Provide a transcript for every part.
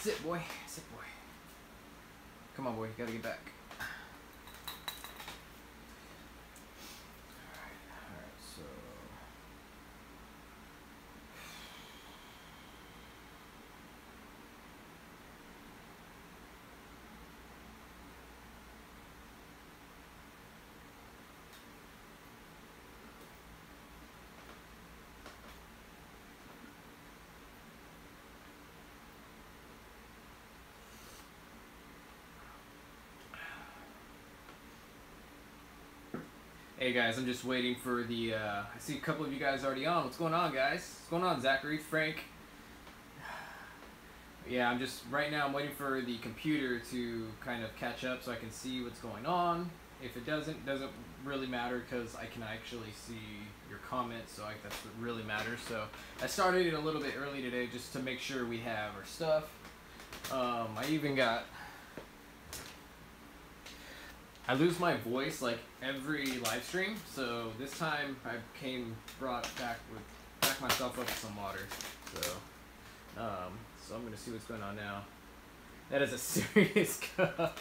Sit, boy. Sit, boy. Come on, boy. You gotta get back. Alright, so... Hey guys, I'm just waiting for the, I see a couple of you guys already on. What's going on, guys? What's going on, Zachary, Frank? Yeah, right now I'm waiting for the computer to kind of catch up so I can see what's going on. If it doesn't really matter because I can actually see your comments, so that's what really matters. So I started it a little bit early today just to make sure we have our stuff. I even got... I lose my voice like every live stream, so this time I brought back myself up with some water. So I'm gonna see what's going on now. That is a serious cup.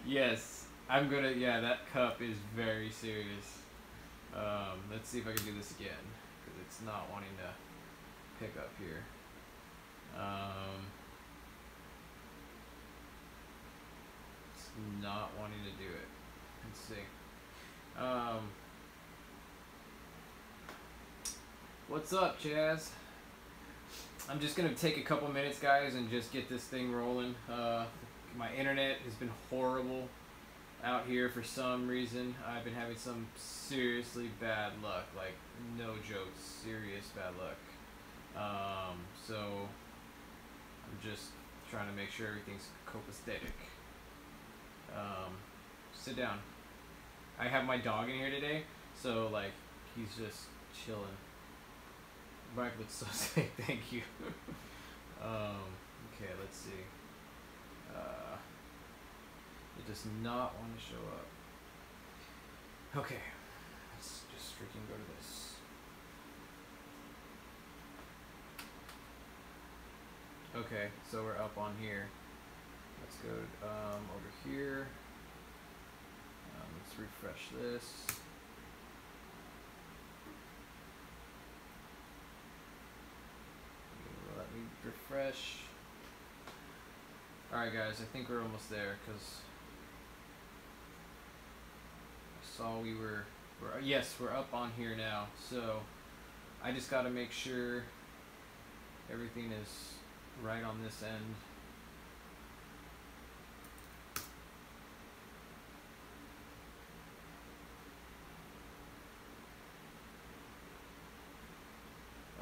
Yes, yeah, that cup is very serious. Let's see if I can do this again, because it's not wanting to pick up here. Not wanting to do it. Let's see. What's up, Chaz? I'm just gonna take a couple minutes, guys, and just get this thing rolling. My internet has been horrible out here for some reason. I've been having some seriously bad luck, like no joke, serious bad luck. So I'm just trying to make sure everything's copacetic. Sit down. I have my dog in here today, so like he's just chilling. Right, would so say thank you. Okay, let's see. It does not want to show up. Okay, let's just freaking go to this. Okay, so we're up on here. Let's go over here. Let's refresh this. Let me refresh. Alright guys, I think we're almost there because I saw yes, we're up on here now. So I just got to make sure everything is right on this end.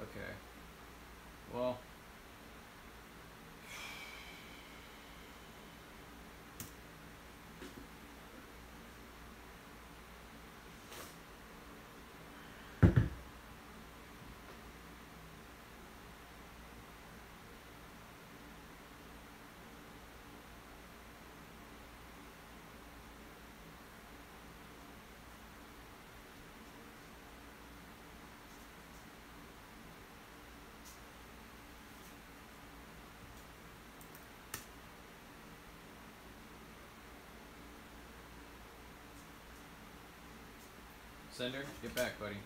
Okay. Well, Sender, get back, buddy.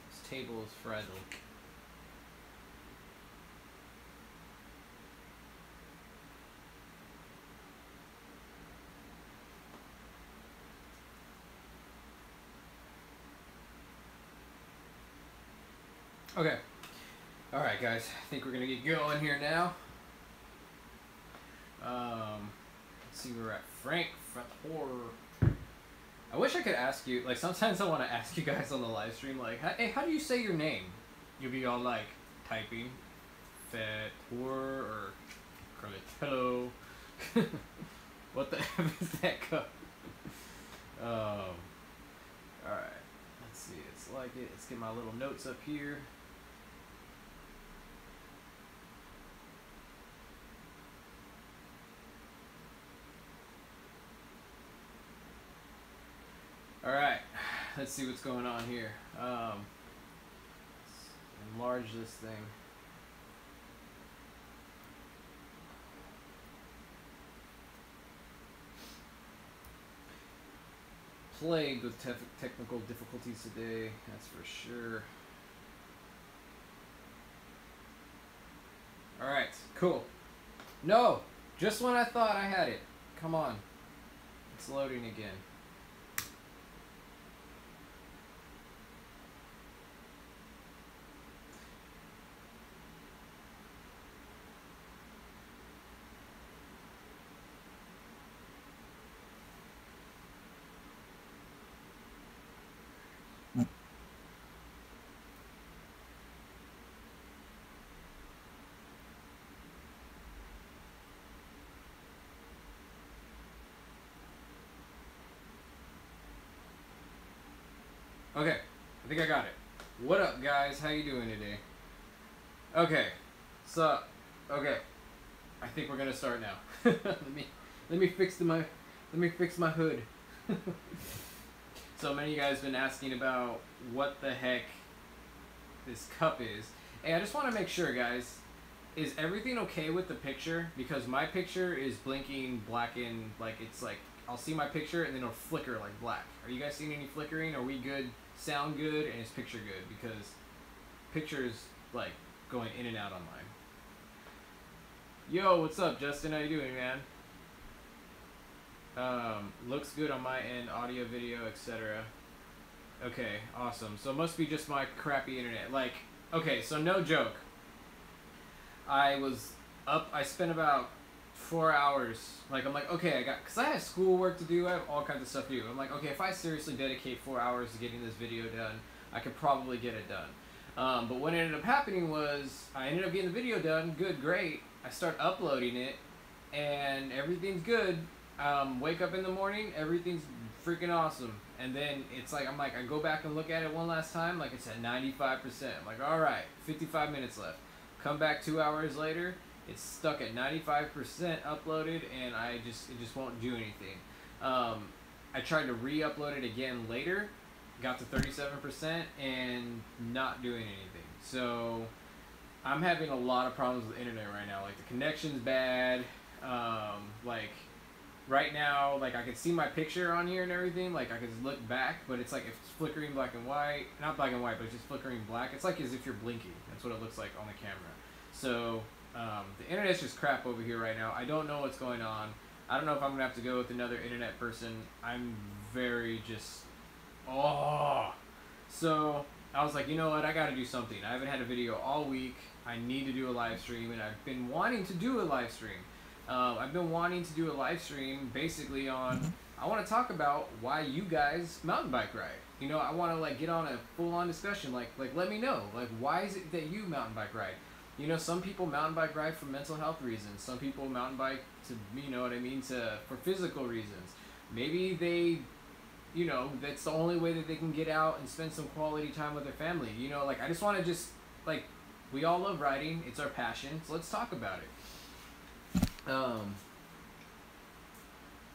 This table is fragile. Okay. Alright guys, I think we're gonna get going here now. Let's see where we're at. Frank, front horror. I wish I could ask you, like sometimes I want to ask you guys on the live stream, like, hey, how do you say your name? You'll be all like, typing, Fetor, or Carlitello. What the F is that cup? Alright, let's see, it's like it. Let's get my little notes up here. Alright, let's see what's going on here. Let's enlarge this thing. plagued with technical difficulties today, that's for sure. Alright, cool. No! Just when I thought I had it. Come on. It's loading again. Okay, I think I got it. What up, guys? How you doing today? Okay, so okay, I think we're gonna start now. let me fix my hood. So many of you guys been asking about what the heck this cup is, and I just want to make sure, guys, is everything okay with the picture? Because my picture is blinking black and like it's like I'll see my picture and then it'll flicker like black. Are you guys seeing any flickering? Are we good? Sound good? And is picture good? Because picture's like going in and out on mine. Yo, what's up, Justin? How you doing, man? Looks good on my end, audio, video, etc. Okay, awesome. So it must be just my crappy internet. Like, okay, so no joke. I was up, I spent about 4 hours. Like, I'm like, okay, because I have schoolwork to do, I have all kinds of stuff to do. I'm like, okay, if I seriously dedicate 4 hours to getting this video done, I could probably get it done. But what ended up happening was, I ended up getting the video done, good, great. I start uploading it, and everything's good. Wake up in the morning, everything's freaking awesome. And then it's like, I'm like, I go back and look at it one last time, like it's at 95%. I'm like, alright, 55 minutes left. Come back 2 hours later, it's stuck at 95% uploaded, and it just won't do anything. I tried to re-upload it again later, got to 37%, and not doing anything. So I'm having a lot of problems with the internet right now. Like, the connection's bad. Like, right now, like, I can see my picture on here and everything. Like, I can just look back, but it's like, if it's flickering black and white, not black and white, but it's just flickering black. It's like as if you're blinking. That's what it looks like on the camera. So the internet's just crap over here right now. I don't know what's going on. I don't know if I'm gonna have to go with another internet person. I'm very just, So I was like, you know what? I gotta do something. I haven't had a video all week. I need to do a live stream, and I've been wanting to do a live stream. I've been wanting to do a live stream basically on, I want to talk about why you guys mountain bike ride. You know, I want to like get on a full-on discussion. Like let me know, like, why is it that you mountain bike ride? You know, some people mountain bike ride for mental health reasons. Some people mountain bike to, you know what I mean, for physical reasons. Maybe they, you know, that's the only way that they can get out and spend some quality time with their family. You know, like, I just want to just, like, we all love riding. It's our passion. So let's talk about it.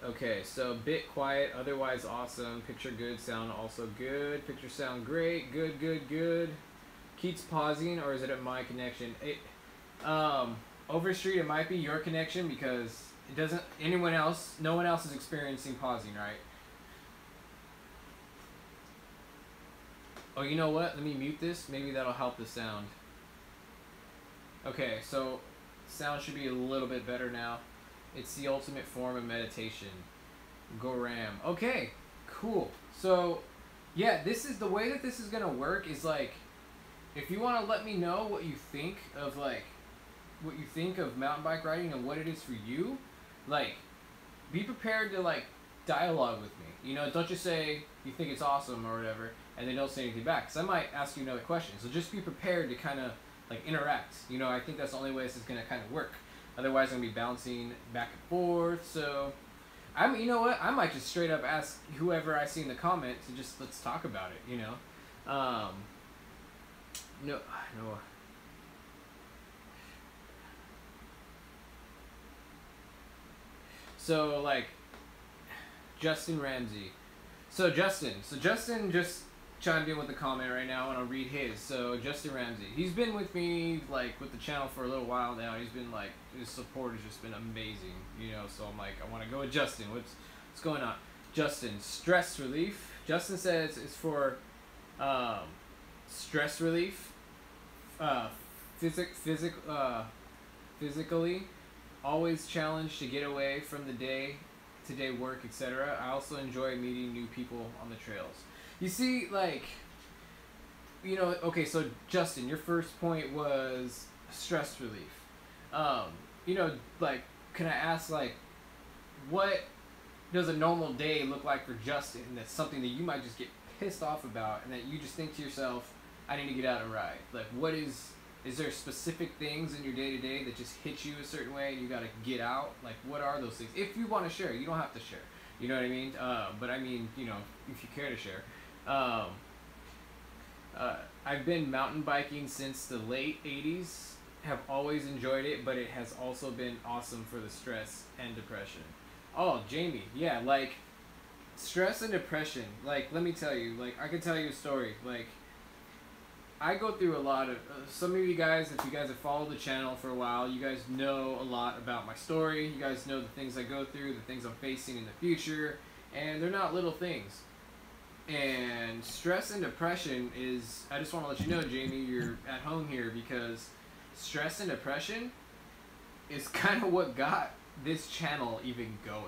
Okay, so bit quiet, otherwise awesome. Picture good, sound also good. Picture sound great. Good, good, good. Keeps pausing, or is it at my connection? Overstreet, it might be your connection because it doesn't, no one else is experiencing pausing, right? Oh, you know what? Let me mute this. Maybe that'll help the sound. Okay, so sound should be a little bit better now. It's the ultimate form of meditation. Go Ram. Okay, cool. So, yeah, this is the way that this is gonna work is like, if you want to let me know what you think of, like, what you think of mountain bike riding and what it is for you, like, be prepared to, like, dialogue with me. You know, don't just say you think it's awesome or whatever, and then don't say anything back, because I might ask you another question. So just be prepared to kind of, like, interact. You know, I think that's the only way this is going to kind of work. Otherwise, I'm going to be bouncing back and forth. So, you know what? I might just straight up ask whoever I see in the comments to just, let's talk about it, you know? No. So, like, Justin Ramsey. So Justin just chimed in with a comment right now, and I'll read his. So Justin Ramsey, he's been with me, like, with the channel for a little while now. He's been, like, his support has just been amazing, you know. So I'm like, I want to go with Justin. What's going on? Justin, stress relief. Justin says it's for stress relief, physically, always challenged to get away from the day-to-day work, etc. I also enjoy meeting new people on the trails. You see, like, you know, okay, so Justin, your first point was stress relief. You know, like, can I ask, like, what does a normal day look like for Justin that's something that you might just get pissed off about and that you just think to yourself, I need to get out and ride? Like, what is there specific things in your day-to-day that just hit you a certain way and you gotta get out? Like, what are those things? If you want to share, you don't have to share. You know what I mean? But I mean, you know, if you care to share. I've been mountain biking since the late 80s. Have always enjoyed it, but it has also been awesome for the stress and depression. Oh, Jamie, yeah, like, stress and depression, like, let me tell you, like, I can tell you a story, like, I go through a lot of, some of you guys, if you guys have followed the channel for a while, you guys know a lot about my story, you guys know the things I go through, the things I'm facing in the future, and they're not little things. And stress and depression is, I just want to let you know, Jamie, you're at home here, because stress and depression is kind of what got this channel even going.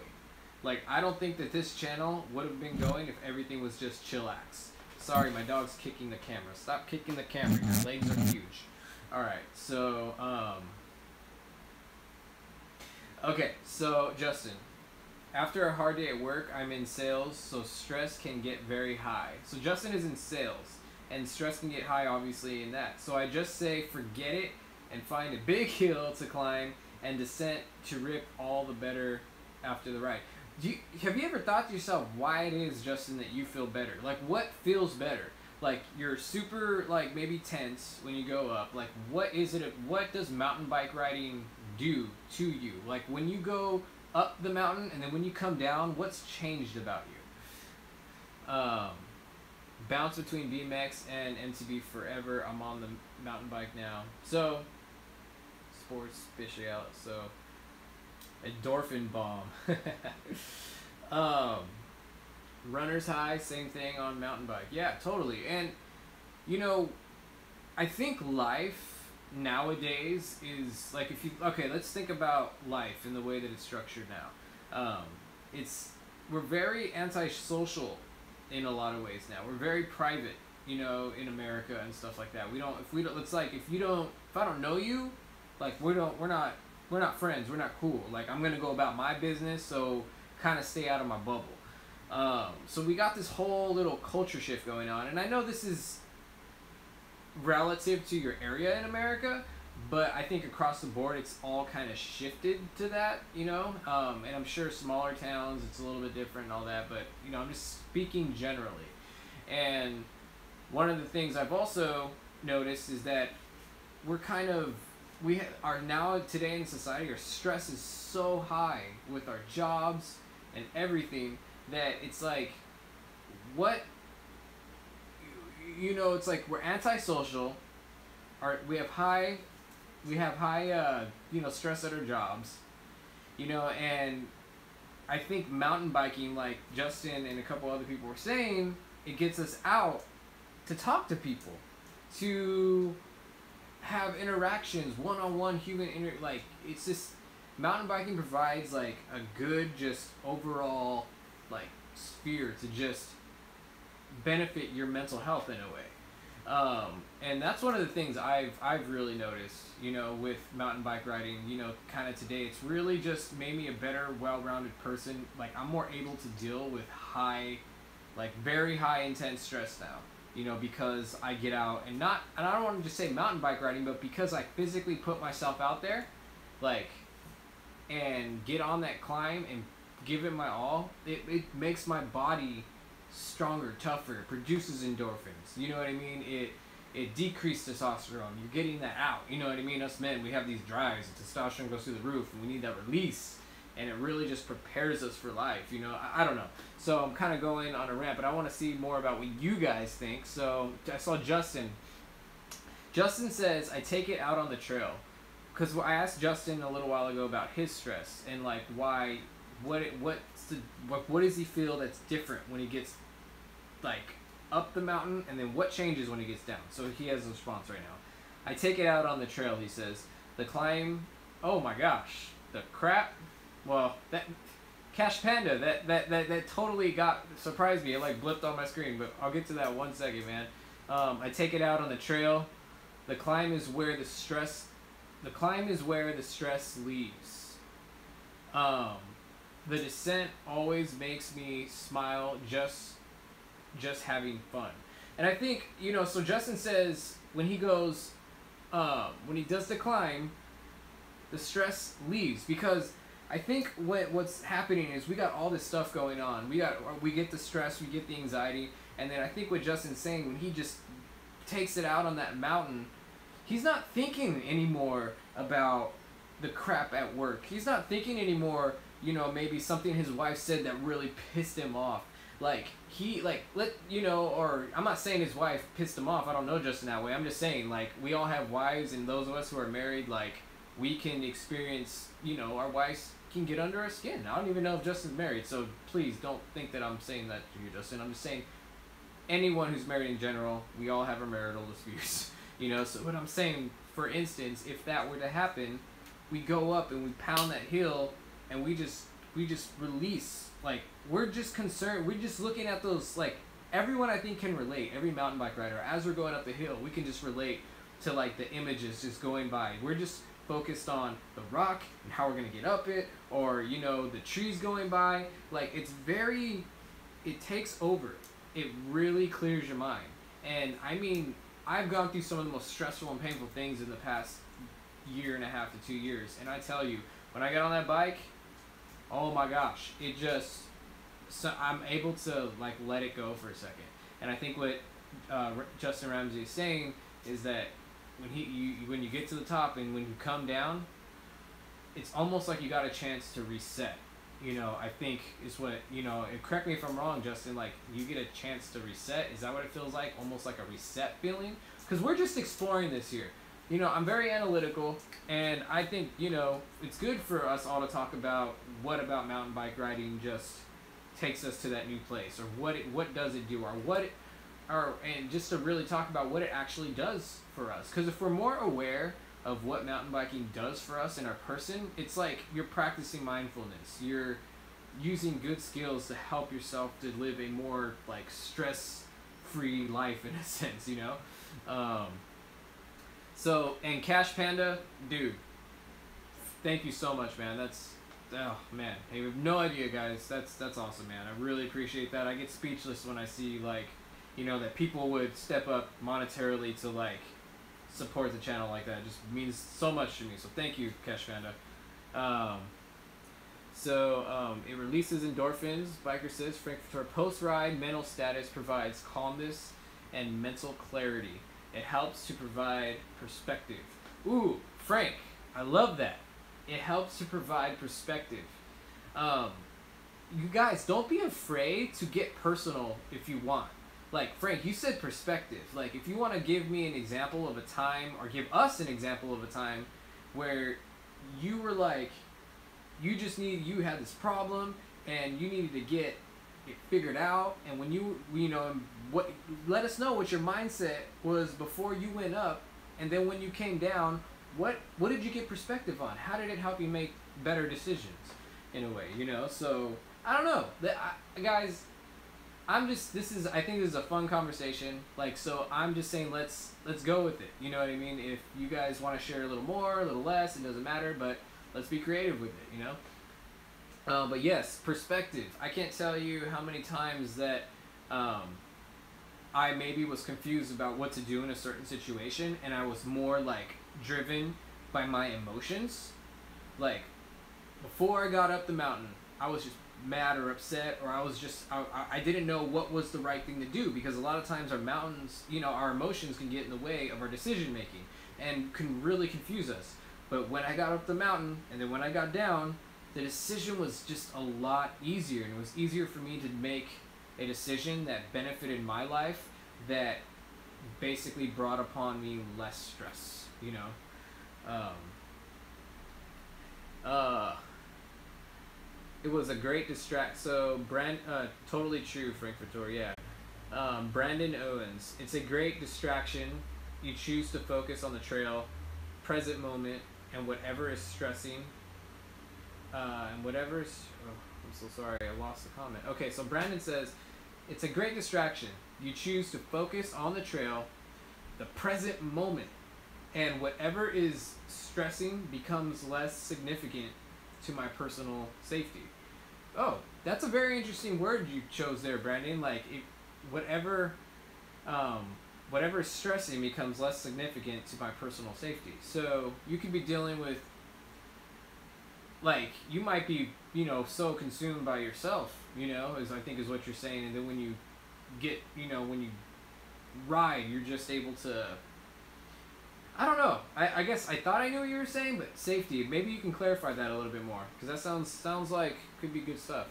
Like, I don't think that this channel would have been going if everything was just chillax. Sorry, my dog's kicking the camera. Stop kicking the camera. Your legs are huge. Alright, so, okay, so, Justin. After a hard day at work, I'm in sales, so stress can get very high. So Justin is in sales, and stress can get high, obviously, in that. So I just say, forget it, and find a big hill to climb, and descent to rip all the better after the ride. Have you ever thought to yourself why it is, Justin, that you feel better? Like, what feels better? Like, you're super, like, maybe tense when you go up. Like, what is it? What does mountain bike riding do to you? Like, when you go up the mountain and then when you come down, what's changed about you? Bounce between BMX and MTB forever. I'm on the mountain bike now. So, sports special. So, endorphin bomb. Runner's high, same thing on mountain bike. Yeah, totally. And, you know, I think life nowadays is, like, if you, okay, let's think about life in the way that it's structured now. We're very antisocial in a lot of ways now. We're very private, you know, in America and stuff like that. It's like, if I don't know you, like, we're not friends, we're not cool. Like, I'm gonna go about my business, so kind of stay out of my bubble. So we got this whole little culture shift going on, and I know this is relative to your area in America, but I think across the board it's all kind of shifted to that, you know, and I'm sure smaller towns it's a little bit different and all that, but, you know, I'm just speaking generally. And one of the things I've also noticed is that we are now today in society, our stress is so high with our jobs and everything that it's like, what, you know, it's like we're antisocial. We have high, you know, stress at our jobs, you know, and I think mountain biking, like Justin and a couple other people were saying, it gets us out to talk to people, to have interactions, one-on-one like, it's just, mountain biking provides, like, a good, just overall, like, sphere to just benefit your mental health in a way. And that's one of the things I've really noticed, you know, with mountain bike riding, you know, kind of today. It's really just made me a better, well-rounded person. Like, I'm more able to deal with high, like, very high intense stress now, you know, because I get out and I don't want to just say mountain bike riding, but because I physically put myself out there, like, and get on that climb and give it my all, it makes my body stronger, tougher, it produces endorphins, you know what I mean? It decreases testosterone, you're getting that out, you know what I mean? Us men, we have these drives, and testosterone goes through the roof, and we need that release, and it really just prepares us for life, you know? I don't know. So I'm kind of going on a rant, but I want to see more about what you guys think. So I saw Justin. Justin says, I take it out on the trail. Because I asked Justin a little while ago about his stress and, like, why what does he feel that's different when he gets like up the mountain, and then what changes when he gets down? So he has a response right now. I take it out on the trail, he says. The climb, oh my gosh, the crap. Well, that Cash Panda, that totally surprised me. It like blipped on my screen, but I'll get to that 1 second, man. I take it out on the trail. The climb is where the stress leaves. The descent always makes me smile just having fun. And I think, you know, so Justin says when he goes, when he does the climb, the stress leaves, because I think what's happening is we got all this stuff going on. We get the stress, we get the anxiety, and then I think what Justin's saying, when he just takes it out on that mountain, he's not thinking anymore about the crap at work. He's not thinking anymore, you know, maybe something his wife said that really pissed him off. Like, or I'm not saying his wife pissed him off. I don't know Justin that way. I'm just saying, like, we all have wives, and those of us who are married, like, we can experience, you know, our wives can get under our skin. I don't even know if Justin's married, so please don't think that I'm saying that to you, Justin. I'm just saying anyone who's married in general, we all have our marital disputes, you know. So what I'm saying, for instance, if that were to happen, we go up and we pound that hill, and we just release. Like, we're just concerned. We're just looking at those, like, everyone I think can relate. Every mountain bike rider, as we're going up the hill, we can just relate to, like, the images just going by. We're just focused on the rock and how we're going to get up it, or, you know, the trees going by. Like, it takes over. It really clears your mind. And, I mean, I've gone through some of the most stressful and painful things in the past 1.5 to 2 years. And I tell you, when I got on that bike, oh my gosh, I'm able to, like, let it go for a second. And I think what Justin Ramsey is saying is that when you get to the top and when you come down, it's almost like you got a chance to reset. You know, I think is what, you know, and correct me if I'm wrong, Justin, like, you get a chance to reset. Is that what it feels like? Almost like a reset feeling? Because we're just exploring this here. You know, I'm very analytical, and I think, you know, it's good for us all to talk about what about mountain bike riding just takes us to that new place, or what does it do, and just to really talk about what it actually does for us. Because if we're more aware of what mountain biking does for us in our person, it's like you're practicing mindfulness. You're using good skills to help yourself to live a more, like, stress-free life in a sense, you know? So, and Cash Panda, dude, thank you so much, man. Oh, man. Hey, you have no idea, guys. That's awesome, man. I really appreciate that. I get speechless when I see, like, you know, that people would step up monetarily to, like, support the channel like that. It just means so much to me. So thank you, Cash Panda. It releases endorphins, biker says. For post-ride mental status provides calmness and mental clarity. It helps to provide perspective. Ooh, Frank, I love that. It helps to provide perspective. You guys, don't be afraid to get personal if you want. Like, Frank, you said perspective. Like, if you want to give me an example of a time, or give us an example of a time where you were like, you had this problem and you needed to get it figured out, and when you know, let us know what your mindset was before you went up, and then when you came down, what did you get perspective on? How did it help you make better decisions, in a way, you know? So I don't know, guys. I think this is a fun conversation. Like, so I'm just saying, let's go with it. You know what I mean? If you guys want to share a little more, a little less, it doesn't matter. But let's be creative with it. You know. But yes, perspective. I can't tell you how many times that I maybe was confused about what to do in a certain situation, and I was more, like, driven by my emotions. Like, before I got up the mountain, I was just mad or upset, or I didn't know what was the right thing to do, because a lot of times our mountains, you know, our emotions can get in the way of our decision making and can really confuse us. But when I got up the mountain and then when I got down, the decision was just a lot easier, and it was easier for me to make a decision that benefited my life, that basically brought upon me less stress, you know. it was a great so totally true, Frankfurter, yeah. Brandon Owens, it's a great distraction. You choose to focus on the trail, present moment, and whatever is stressing, and whatever is, oh, I'm so sorry, I lost the comment. Okay, so Brandon says, it's a great distraction. You choose to focus on the trail, the present moment, and whatever is stressing becomes less significant to my personal safety. Oh, that's a very interesting word you chose there, Brandon. Like, whatever is stressing becomes less significant to my personal safety. So you could be dealing with, like, you might be, you know, so consumed by yourself, you know, as I think is what you're saying. And then when you get, you know, when you ride, you're just able to, I don't know. I guess I thought I knew what you were saying, but safety. Maybe you can clarify that a little bit more, because that sounds like could be good stuff.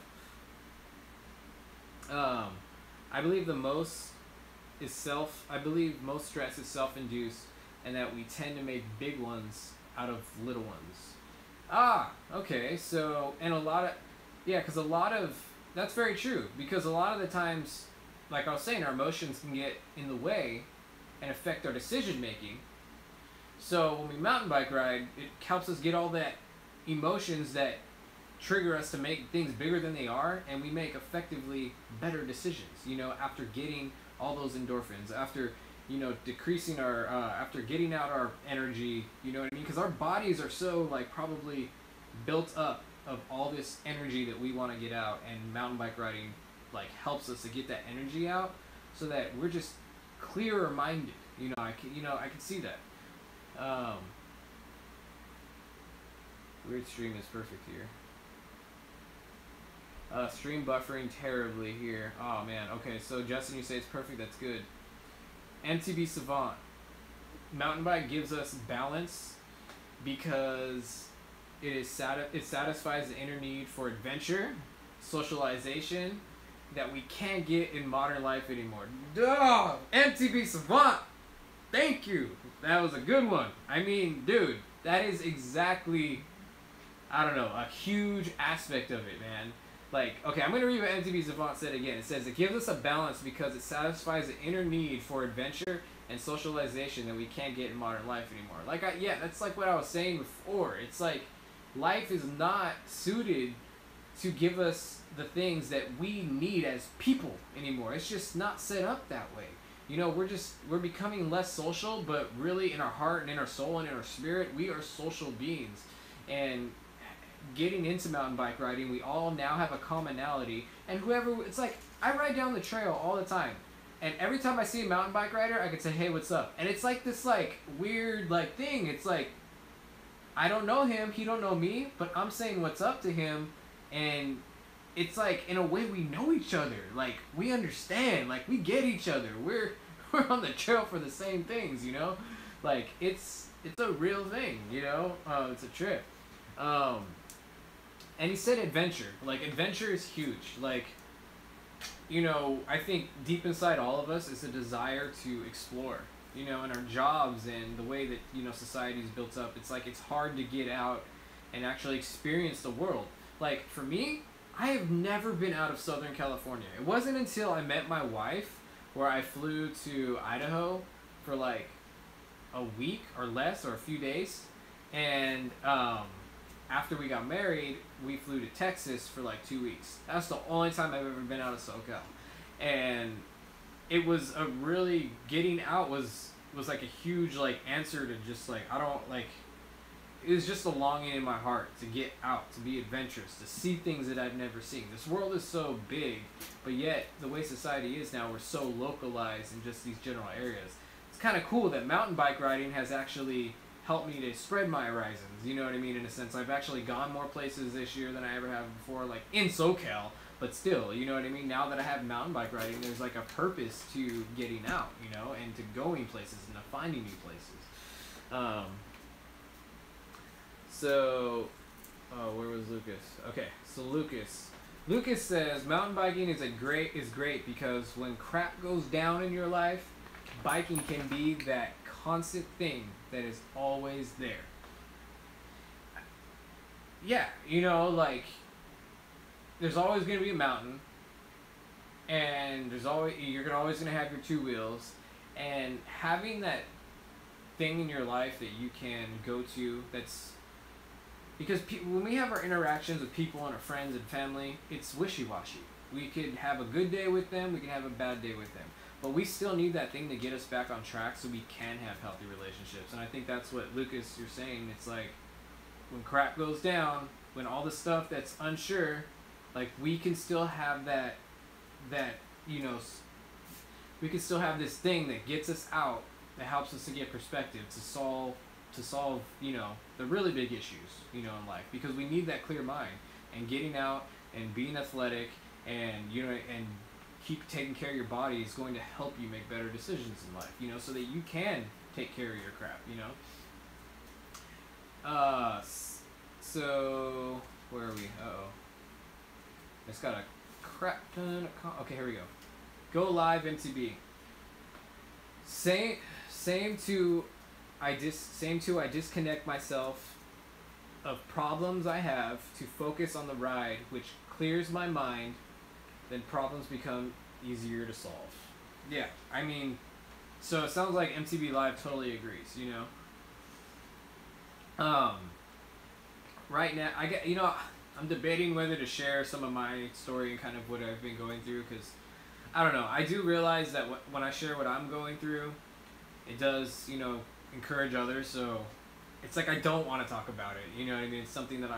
I believe most stress is self-induced, and that we tend to make big ones out of little ones. Ah, okay. So, and that's very true, because a lot of the times, like I was saying, our emotions can get in the way and affect our decision making. So when we mountain bike ride, it helps us get all that emotions that trigger us to make things bigger than they are, and we make effectively better decisions, you know, after getting all those endorphins, after, you know, decreasing our, after getting out our energy, you know what I mean? Because our bodies are so, like, probably built up of all this energy that we want to get out, and mountain bike riding, like, helps us to get that energy out so that we're just clearer minded. You know, I can see that. Weird stream is perfect here. Stream buffering terribly here. Oh man. Okay, so Justin, you say it's perfect. That's good. MTB Savant. Mountain bike gives us balance because it satisfies the inner need for adventure, socialization that we can't get in modern life anymore. Duh! MTB Savant. Thank you. That was a good one. I mean, dude, that is exactly, I don't know, a huge aspect of it, man. Like, okay, I'm going to read what MTB Savant said again. It says, it gives us a balance because it satisfies the inner need for adventure and socialization that we can't get in modern life anymore. Like, yeah, that's like what I was saying before. It's like, life is not suited to give us the things that we need as people anymore. It's just not set up that way. You know, we're becoming less social, but really in our heart and in our soul and in our spirit, we are social beings. And getting into mountain bike riding, we all now have a commonality. And it's like, I ride down the trail all the time. And every time I see a mountain bike rider, I can say, hey, what's up? And it's like this, like, weird, like, thing. It's like, I don't know him, he don't know me, but I'm saying what's up to him. And it's like, in a way, we know each other. Like, we understand. Like, we get each other. We're on the trail for the same things, you know? Like, it's a real thing, you know? It's a trip. And he said adventure. Like, adventure is huge. Like, you know, I think deep inside all of us is a desire to explore. You know, in our jobs and the way that, you know, society is built up, it's like it's hard to get out and actually experience the world. Like, for me, I have never been out of Southern California. It wasn't until I met my wife where I flew to Idaho for like a week or less, or a few days. And after we got married, we flew to Texas for like 2 weeks. That's the only time I've ever been out of SoCal. And it was a really, getting out was like a huge like answer to just like, I don't like, it was just a longing in my heart to get out, to be adventurous, to see things that I've never seen. This world is so big, but yet the way society is now, we're so localized in just these general areas. It's kind of cool that mountain bike riding has actually helped me to spread my horizons, you know what I mean, in a sense. I've actually gone more places this year than I ever have before, like in SoCal, but still, you know what I mean? Now that I have mountain bike riding, there's like a purpose to getting out, you know, and to going places and to finding new places. So, where was Lucas? Okay, so Lucas says mountain biking is great because when crap goes down in your life, biking can be that constant thing that is always there. Yeah, you know, like, there's always going to be a mountain, and you're always going to have your two wheels, and having that thing in your life that you can go to, that's because when we have our interactions with people and our friends and family, it's wishy-washy. We could have a good day with them, we can have a bad day with them, but we still need that thing to get us back on track so we can have healthy relationships. And I think that's what, Lucas, you're saying. It's like when crap goes down, when all the stuff that's unsure, like we can still have that you know, we can still have this thing that gets us out, that helps us to get perspective, to solve you know, the really big issues, you know, in life, because we need that clear mind. And getting out and being athletic and, you know, and keep taking care of your body is going to help you make better decisions in life, you know, so that you can take care of your crap, you know. So where are we? It's got a crap ton of okay, here we go. Go live MTB. Same to I disconnect myself of problems I have to focus on the ride, which clears my mind. Then problems become easier to solve. Yeah, I mean, so it sounds like MTB Live totally agrees, you know. Right now, you know, I'm debating whether to share some of my story and kind of what I've been going through, because I don't know. I do realize that when I share what I'm going through, it does, you know, encourage others. So it's like I don't want to talk about it. You know what I mean? It's something that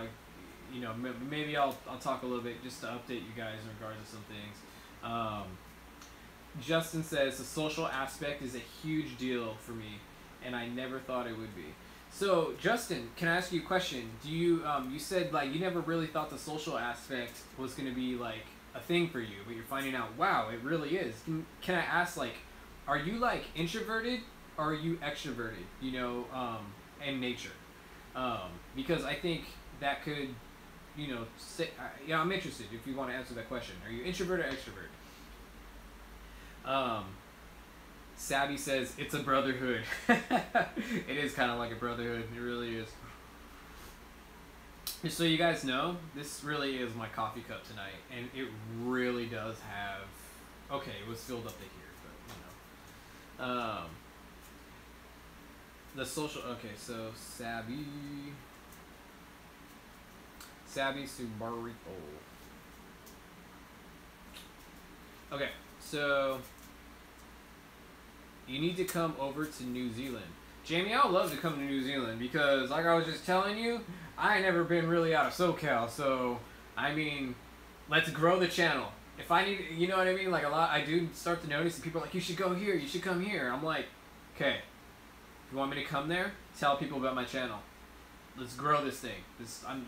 you know, maybe I'll talk a little bit just to update you guys in regards to some things. Justin says the social aspect is a huge deal for me, and I never thought it would be. So Justin, can I ask you a question? Do you you said like you never really thought the social aspect was going to be like a thing for you, but you're finding out, wow, it really is. Can I ask, like, are you like introverted or are you extroverted? You know, in nature, because I think that could, you know, yeah, I'm interested if you want to answer that question. Are you introvert or extrovert? Sabby says it's a brotherhood. It is kind of like a brotherhood. It really is. Just so you guys know, this really is my coffee cup tonight, and it really does have. Okay, it was filled up to here, but you know. The social. Okay, so Sabby Subarito. Okay, so you need to come over to New Zealand. Jamie, I would love to come to New Zealand because, like I was just telling you, I ain't never been really out of SoCal. So, I mean, let's grow the channel. If I need, you know what I mean? Like, I do start to notice that people are like, you should go here, you should come here. I'm like, okay, if you want me to come there, tell people about my channel. Let's grow this thing.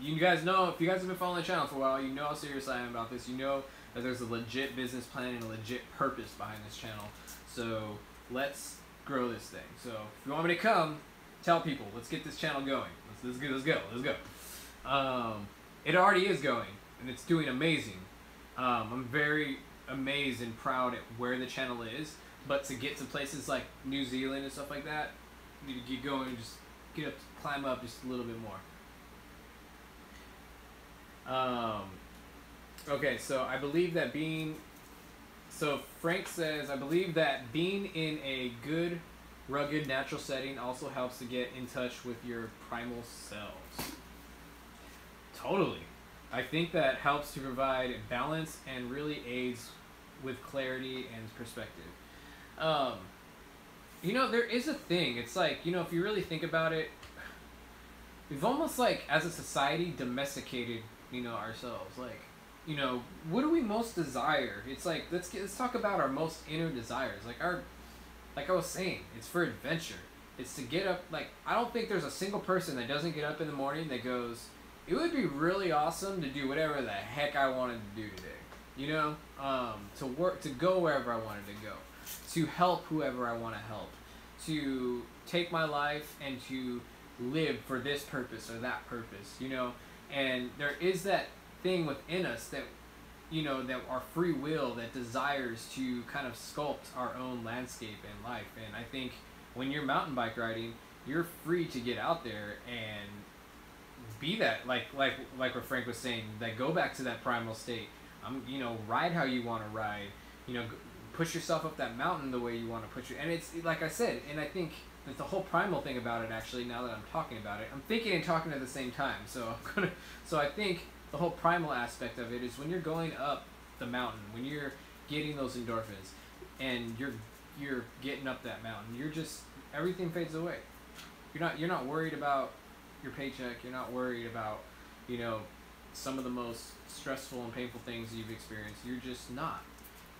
You guys know, if you guys have been following the channel for a while, you know how serious I am about this. You know that there's a legit business plan and a legit purpose behind this channel. So, let's grow this thing. So if you want me to come, tell people. Let's get this channel going. Let's go. It already is going, and it's doing amazing. I'm very amazed and proud at where the channel is. But to get to places like New Zealand and stuff like that, you need to get going and just get up, climb up just a little bit more. Okay, so I believe that So Frank says, I believe that being in a good, rugged, natural setting also helps to get in touch with your primal selves. Totally. I think that helps to provide balance and really aids with clarity and perspective. You know, there is a thing. It's like, you know, if you really think about it, we've almost like, as a society, domesticated, you know, ourselves. Like, you know, what do we most desire? It's like, let's talk about our most inner desires. Like I was saying, it's for adventure. It's to get up. Like, I don't think there's a single person that doesn't get up in the morning that goes, it would be really awesome to do whatever the heck I wanted to do today. You know, to go wherever I wanted to go, to help whoever I want to help, to take my life and to live for this purpose or that purpose. You know, and there is that thing within us that, you know, that our free will that desires to kind of sculpt our own landscape in life. And I think when you're mountain bike riding, you're free to get out there and be that, like what Frank was saying, that go back to that primal state. You know, ride how you want to ride. You know, push yourself up that mountain the way you want to push it. And it's like I said, and I think that the whole primal thing about it, actually, now that I'm talking about it, I'm thinking and talking at the same time. So I think the whole primal aspect of it is when you're going up the mountain, when you're getting those endorphins, and you're getting up that mountain, you're just, everything fades away. You're not worried about your paycheck. You're not worried about, you know, some of the most stressful and painful things you've experienced. You're just not.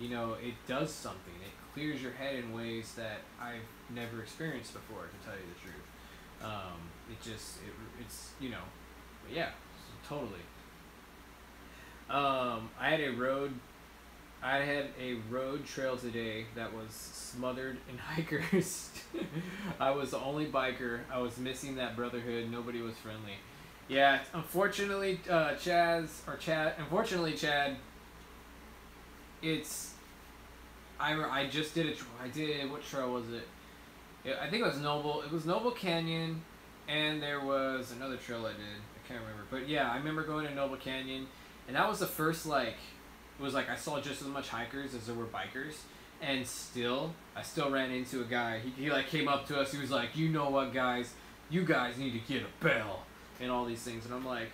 You know, it does something. It clears your head in ways that I've never experienced before, to tell you the truth. It's you know, but yeah, so totally. I had a road trail today that was smothered in hikers. I was the only biker. I was missing that brotherhood. Nobody was friendly. Yeah, unfortunately, Chad, I just did what trail was it? I think it was Noble. It was Noble Canyon, and there was another trail I did. I can't remember. But yeah, I remember going to Noble Canyon, and that was the first, like, it was like I saw just as much hikers as there were bikers, and I still ran into a guy. He like came up to us. He was like, "You know what, guys? You guys need to get a bell," and all these things. And I'm like,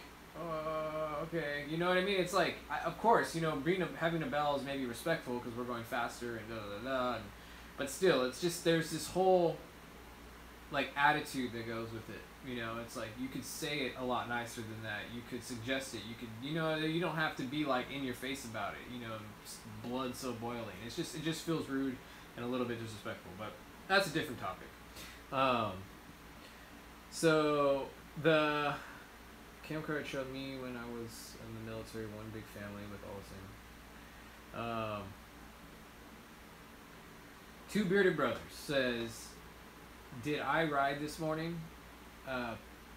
okay, you know what I mean? It's like, of course, you know, having a bell is maybe respectful because we're going faster and but still, it's just, there's this whole, like, attitude that goes with it. You know, it's like, you could say it a lot nicer than that. You could suggest it. You could, you know, you don't have to be, like, in your face about it. You know, blood so boiling. It just feels rude and a little bit disrespectful. But that's a different topic. So the camcorder showed me when I was in the military, one big family with all the same. Two Bearded Brothers says, did I ride this morning?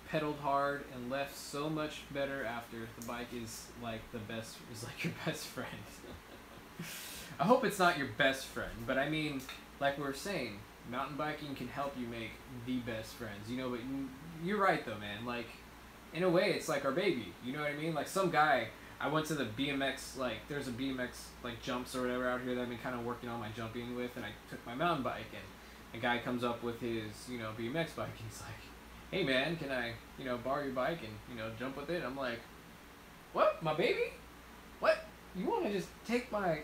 Pedaled hard and left so much better after. The bike is like your best friend. I hope it's not your best friend, but I mean, like we were saying, mountain biking can help you make the best friends. You know, but you're right though, man. Like, in a way, it's like our baby. You know what I mean? Like, some guy, I went to the BMX, like, there's a BMX, like, jumps or whatever out here that I've been kind of working on my jumping with, and I took my mountain bike, and a guy comes up with his, you know, BMX bike, and he's like, hey, man, can I, you know, borrow your bike and, you know, jump with it? I'm like, what? My baby? What? You want to just take my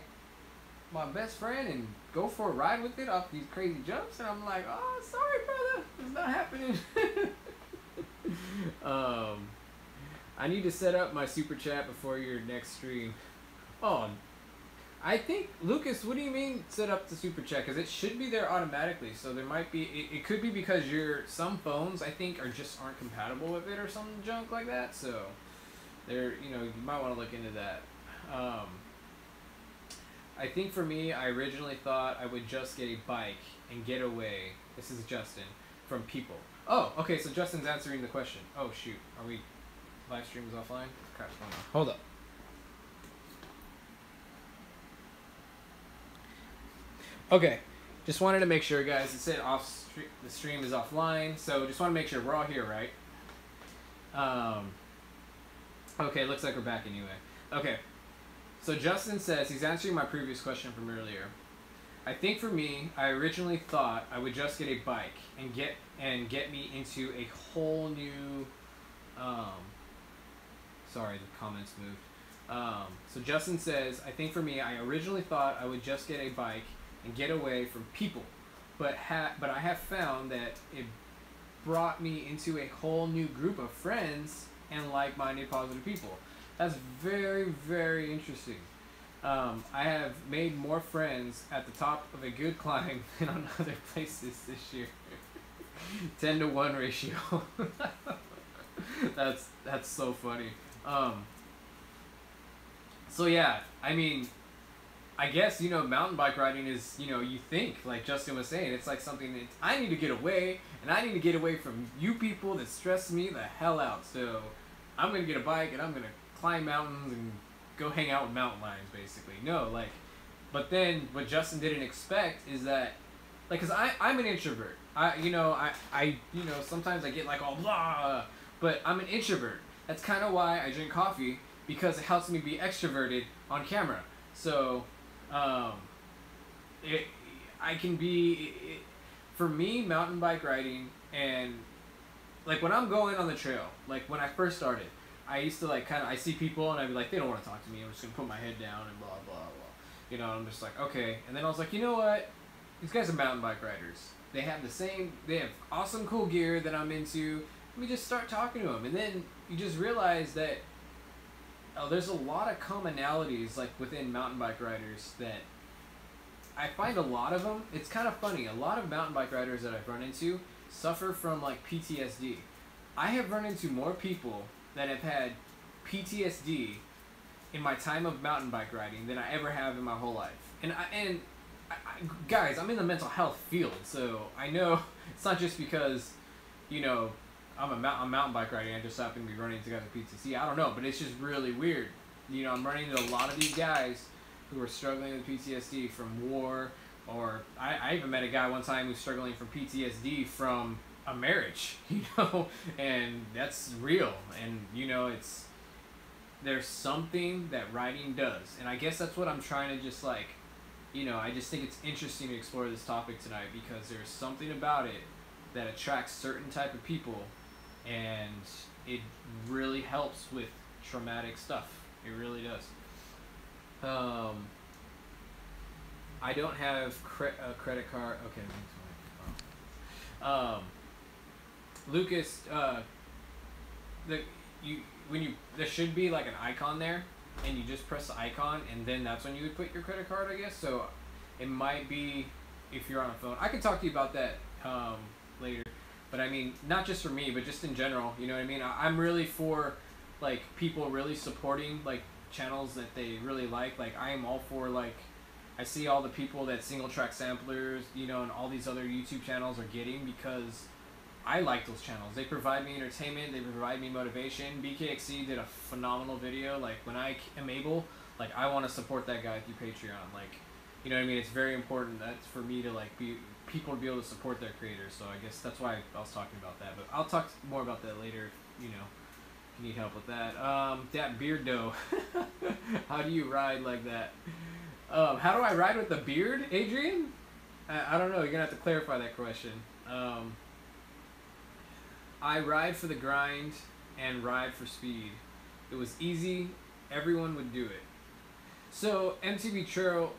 best friend and go for a ride with it off these crazy jumps? And I'm like, oh, sorry, brother. It's not happening. I need to set up my super chat before your next stream. Oh, I think, Lucas, what do you mean set up the super chat? Because it should be there automatically. So there might be, it could be because some phones, I think, aren't compatible with it or some junk like that. So there, you know, you might want to look into that. I think for me, I originally thought I would just get a bike and get away. This is Justin, from people. Oh, okay, so Justin's answering the question. Oh, shoot. Are we... Live stream is offline? Crap's going on. Hold up. Okay. Just wanted to make sure, guys. It said the stream is offline, so just want to make sure we're all here, right? Okay, looks like we're back anyway. Okay. So Justin says he's answering my previous question from earlier. I think for me, I originally thought I would just get a bike and get me into a whole new sorry, the comments moved. So Justin says, I think for me, I originally thought I would just get a bike and get away from people, but I have found that it brought me into a whole new group of friends and like-minded positive people. That's very, very interesting. I have made more friends at the top of a good climb than on other places this year. 10-to-1 ratio. That's so funny. So yeah, I mean, I guess, you know, mountain bike riding is, you know, you think, like Justin was saying, it's like something that I need to get away, and I need to get away from you people that stress me the hell out. So I'm going to get a bike, and I'm going to climb mountains and go hang out with mountain lions, basically. No, like, but then what Justin didn't expect is that, like, because I'm an introvert. I sometimes I get like all blah, but I'm an introvert. That's kind of why I drink coffee, because it helps me be extroverted on camera. So, I can be, for me, mountain bike riding, and like when I'm going on the trail, like when I first started, I used to like I see people and I'd be like, they don't want to talk to me. I'm just gonna put my head down and blah blah blah. You know, I'm just like, okay. And then I was like, you know what? These guys are mountain bike riders. They have they have awesome cool gear that I'm into. Let me just start talking to them. And then you just realize that there's a lot of commonalities like within mountain bike riders that I find a lot of them. It's kind of funny. A lot of mountain bike riders that I've run into suffer from like PTSD. I have run into more people that have had PTSD in my time of mountain bike riding than I ever have in my whole life. And guys, I'm in the mental health field, so I know it's not just because, you know, I'm mountain bike riding. I just happen to be running into guys with PTSD. I don't know, but it's just really weird. You know, I'm running into a lot of these guys who are struggling with PTSD from war, or I even met a guy one time who's struggling from PTSD from a marriage, you know, and that's real. And, you know, there's something that riding does, and I guess that's what I'm trying to just like, you know, I just think it's interesting to explore this topic tonight, because there's something about it that attracts certain type of people, and it really helps with traumatic stuff. It really does. I don't have a credit card. Okay, thanks. Lucas, there should be like an icon there, and you just press the icon, and then that's when you would put your credit card, I guess. So it might be if you're on a phone. I can talk to you about that later, but I mean, not just for me, but just in general. You know what I mean? I'm really for like people really supporting like channels that they really like. Like I am all for like, I see all the people that single track samplers, you know, and all these other YouTube channels are getting, because I like those channels. They provide me entertainment, they provide me motivation. BKXC did a phenomenal video. Like when I am able, like I want to support that guy through Patreon. Like, you know what I mean? It's very important that's for me to like people to be able to support their creators. So I guess that's why I was talking about that. But I'll talk more about that later, you know, if you need help with that. That beard though. How do you ride like that? How do I ride with the beard, Adrian? I don't know. You're gonna have to clarify that question. I ride for the grind and ride for speed. It was easy. Everyone would do it. So MTB Trail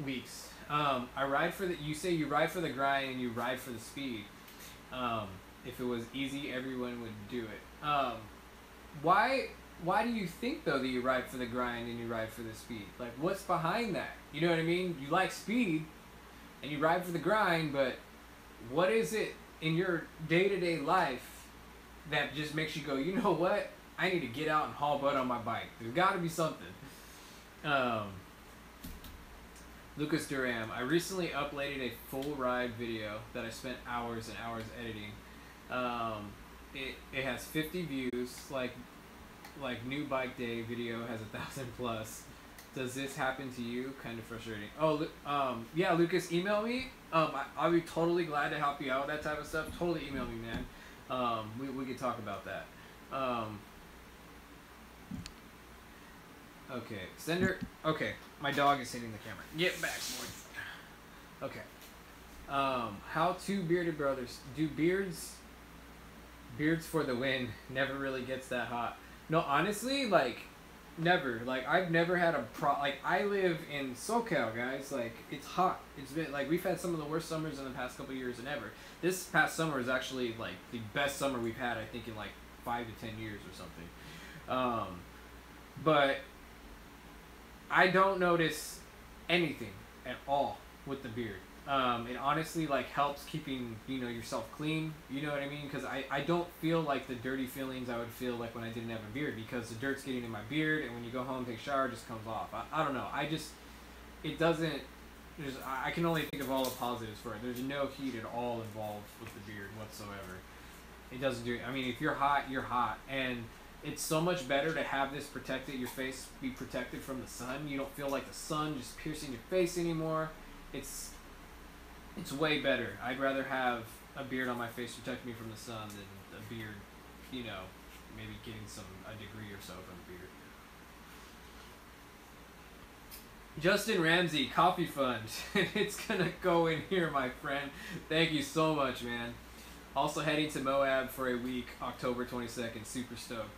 weeks. I ride for the. You say you ride for the grind and you ride for the speed. If it was easy, everyone would do it. Why do you think though that you ride for the grind and you ride for the speed? Like what's behind that? You know what I mean? You like speed and you ride for the grind, but what is it in your day-to-day life that just makes you go, you know what? I need to get out and haul butt on my bike. There's got to be something. Lucas Duram, I recently uploaded a full ride video that I spent hours and hours editing. It has 50 views, like new bike day video has 1,000 plus. Does this happen to you? Kind of frustrating. Oh, yeah, Lucas, email me. I'll be totally glad to help you out with that type of stuff. Totally email me, man. We could talk about that. Okay, sender. Okay, my dog is hitting the camera. Get back, boy. Okay. How to bearded brothers do beards for the win. Never really gets that hot. No, honestly, like, never. Like, I've never had a like, I live in SoCal, guys. Like, it's hot. It's been, like, we've had some of the worst summers in the past couple years than ever. This past summer is actually, like, the best summer we've had, I think, in, like, 5 to 10 years or something. But I don't notice anything at all with the beard. It honestly like helps keeping, you know, yourself clean, you know what I mean? Because I don't feel like the dirty feelings I would feel like when I didn't have a beard, because the dirt's getting in my beard, and when you go home take a shower it just comes off. I don't know, it doesn't, I can only think of all the positives for it. There's no heat at all involved with the beard whatsoever. It doesn't do, I mean, if you're hot, you're hot, and it's so much better to have this protected, your face be protected from the sun. You don't feel like the sun just piercing your face anymore. It's way better. I'd rather have a beard on my face protect me from the sun than a beard, you know, maybe getting a degree or so from beer. Justin Ramsey, coffee fund. It's gonna go in here, my friend. Thank you so much, man. Also heading to Moab for a week, October 22nd. Super stoked.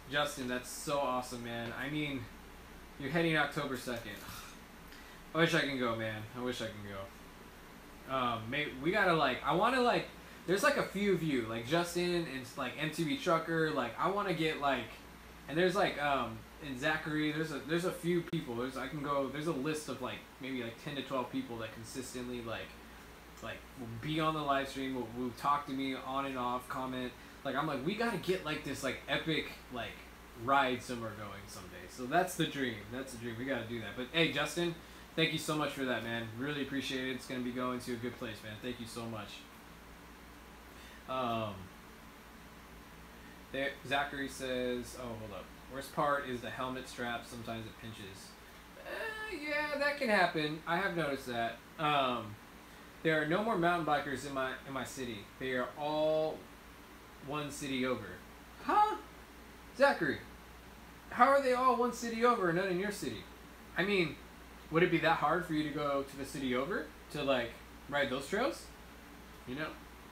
Justin, that's so awesome, man. I mean, you're heading October 2nd. I wish I can go, man. I wish I can go. We gotta I wanna there's a few of you, like Justin and MTB Trucker. I wanna get and there's and Zachary. There's a few people. There's a list of maybe 10 to 12 people that consistently will be on the live stream, will talk to me on and off, comment. I'm we gotta get this epic ride somewhere going someday. So that's the dream. That's the dream. We gotta do that. But hey, Justin, thank you so much for that, man. Really appreciate it. It's gonna be going to a good place, man. Thank you so much. There, Zachary says, oh, hold up. Worst part is the helmet strap. Sometimes it pinches. Yeah, that can happen. I have noticed that. There are no more mountain bikers in my city. They are all one city over. Huh? Zachary, how are they all one city over and none in your city? I mean, would it be that hard for you to go to the city over to ride those trails? You know,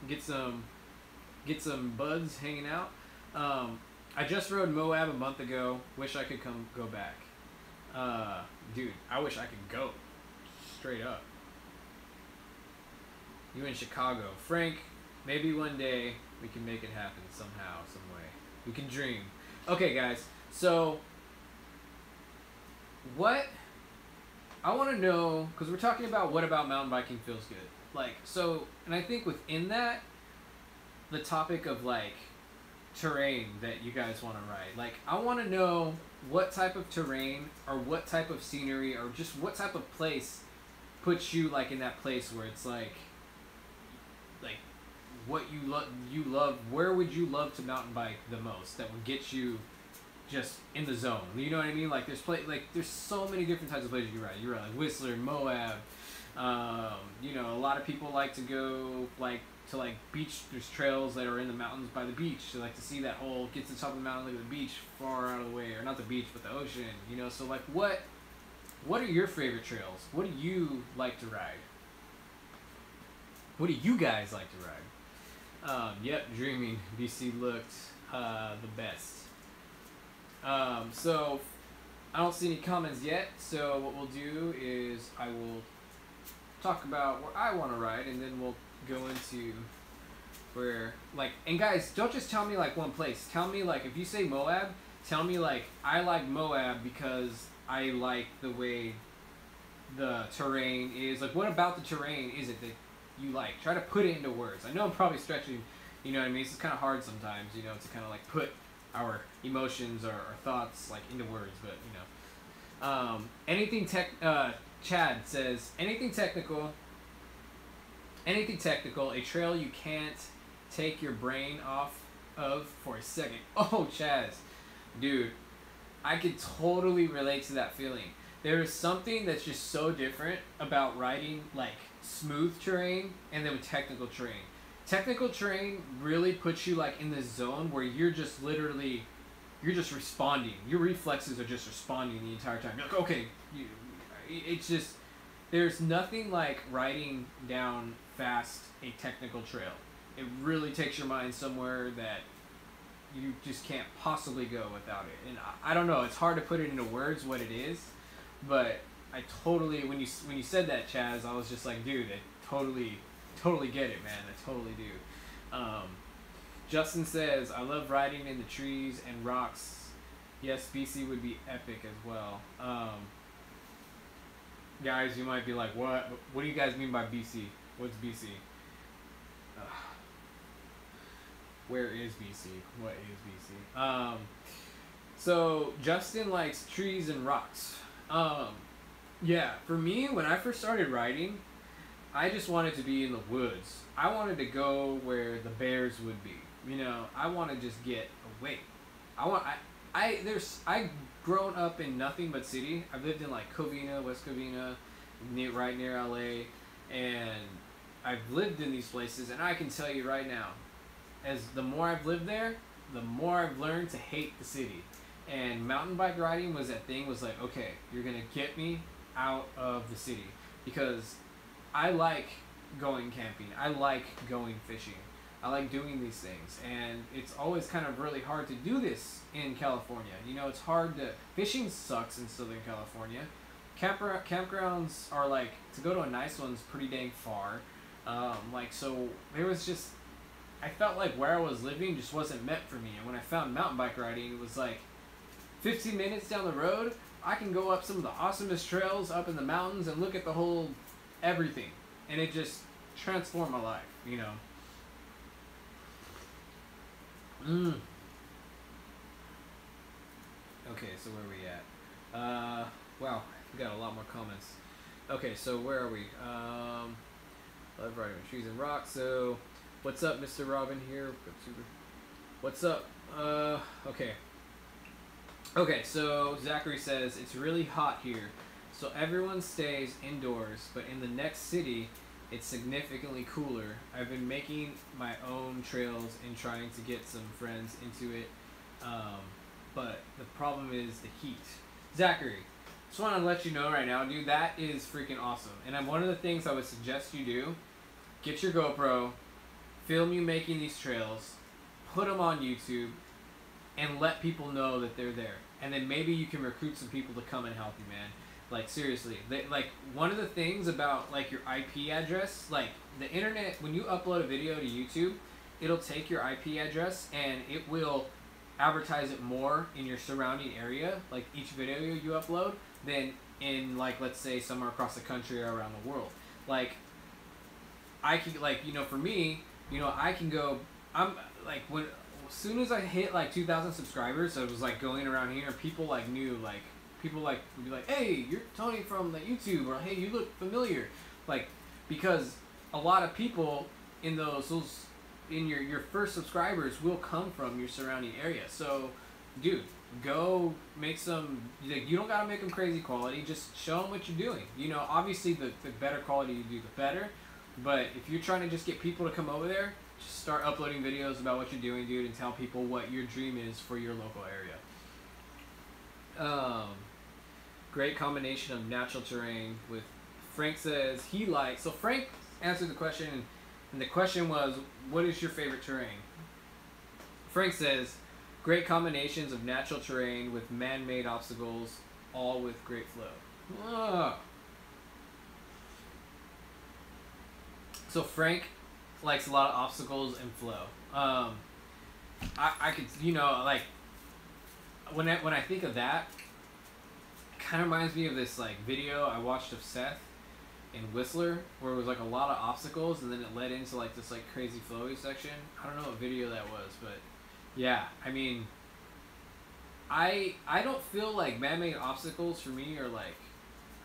get some buds hanging out. I just rode Moab a month ago. Wish I could go back. Dude, I wish I could go. Straight up. You in Chicago. Frank, maybe one day we can make it happen somehow, some way. We can dream. Okay, guys. So, what I want to know, because we're talking about what about mountain biking feels good. And I think within that, the topic of terrain that you guys want to ride. I want to know what type of terrain or what type of scenery or just what type of place puts you in that place where it's what you love. Where would you love to mountain bike the most? That would get you just in the zone. You know what I mean? There's so many different types of places you ride. You ride Whistler, Moab. You know, a lot of people like to go to beach. There's trails that are in the mountains by the beach. They like to see that whole get to the top of the mountain, look at the beach far out of the way, or not the beach but the ocean. You know, so what are your favorite trails? What do you like to ride? What do you guys like to ride? Yep, dreaming. BC looked the best. So I don't see any comments yet. So what we'll do is I will talk about where I want to ride, and then we'll go into where and guys, don't just tell me one place. Tell me if you say Moab, tell me I like Moab because I like the way the terrain is. What about the terrain is it that you like? Try to put it into words. I know I'm probably stretching, you know what I mean? It's kind of hard sometimes, you know, to kind of put our emotions or thoughts into words, but you know. Anything Chad says, anything technical, a trail you can't take your brain off of for a second. Oh, Chaz, dude, I could totally relate to that feeling. There is something that's just so different about riding smooth terrain and then with technical terrain. Technical terrain really puts you in the zone where you're just responding. Your reflexes are just responding the entire time. You're okay, it's just, there's nothing like riding down fast a technical trail. It really takes your mind somewhere that you just can't possibly go without it. And I don't know, it's hard to put it into words what it is, but I totally, when you said that, Chaz, I was just like, dude, I totally get it, man. I totally do. Justin says, I love riding in the trees and rocks. Yes, BC would be epic as well. Guys, you might be like, what? What do you guys mean by BC? What's BC? Where is BC? What is BC? So Justin likes trees and rocks. Yeah, for me, when I first started riding, I just wanted to be in the woods. I wanted to go where the bears would be. You know, I want to just get away. I've grown up in nothing but city. I've lived in Covina, West Covina, right near LA, and I've lived in these places, and I can tell you right now, as the more I've lived there, the more I've learned to hate the city. And mountain bike riding was that thing, was like, okay, you're gonna get me out of the city, because I like going camping, I like going fishing, I like doing these things, and it's always kind of really hard to do this in California. You know, it's hard to, fishing sucks in Southern California. Campgrounds are like, to go to a nice one's pretty dang far. Like, so it was just, I felt like where I was living just wasn't meant for me. And when I found mountain bike riding, it was like 15 minutes down the road, I can go up some of the awesomest trails up in the mountains and look at the whole everything. And it just transformed my life, you know. Okay, so where are we at? Wow, we got a lot more comments. Okay, so where are we? Love riding with trees and rocks. So, what's up, Mr. Robin here? What's up? Okay. Okay, so Zachary says, it's really hot here, so everyone stays indoors, but in the next city, it's significantly cooler. I've been making my own trails and trying to get some friends into it, but the problem is the heat. Zachary, just want to let you know right now, dude, that is freaking awesome. And one of the things I would suggest you do, get your GoPro, film you making these trails, put them on YouTube, and let people know that they're there. And then maybe you can recruit some people to come and help you, man. Like, seriously. Like, one of the things about, like, your IP address, like, the internet, when you upload a video to YouTube, it'll take your IP address and it will advertise it more in your surrounding area, like each video you upload, than in, like, let's say somewhere across the country or around the world. Like, I can, like, you know, for me, you know, I can go, I'm, like, when, as soon as I hit, like, 2,000 subscribers, so it was, like, going around here, people, like, knew, like, people, like, would be like, hey, you're Tony from the YouTube, or hey, you look familiar. Like, because a lot of people in those in your first subscribers will come from your surrounding area. So, dude, go make some, like, you don't gotta make them crazy quality, just show them what you're doing. You know, obviously the better quality you do, the better, but if you're trying to just get people to come over there, just start uploading videos about what you're doing, dude, and tell people what your dream is for your local area. Great combination of natural terrain with, Frank says he likes, so Frank answered the question, and the question was, what is your favorite terrain? Frank says, great combinations of natural terrain with man-made obstacles, all with great flow. Oh. So Frank likes a lot of obstacles and flow. I could, you know, like, when I think of that, it kind of reminds me of this, like, video I watched of Seth in Whistler, where it was, like, a lot of obstacles, and then it led into, like, this, like, crazy flowy section. I don't know what video that was, but yeah, I mean, I don't feel like man-made obstacles for me are, like,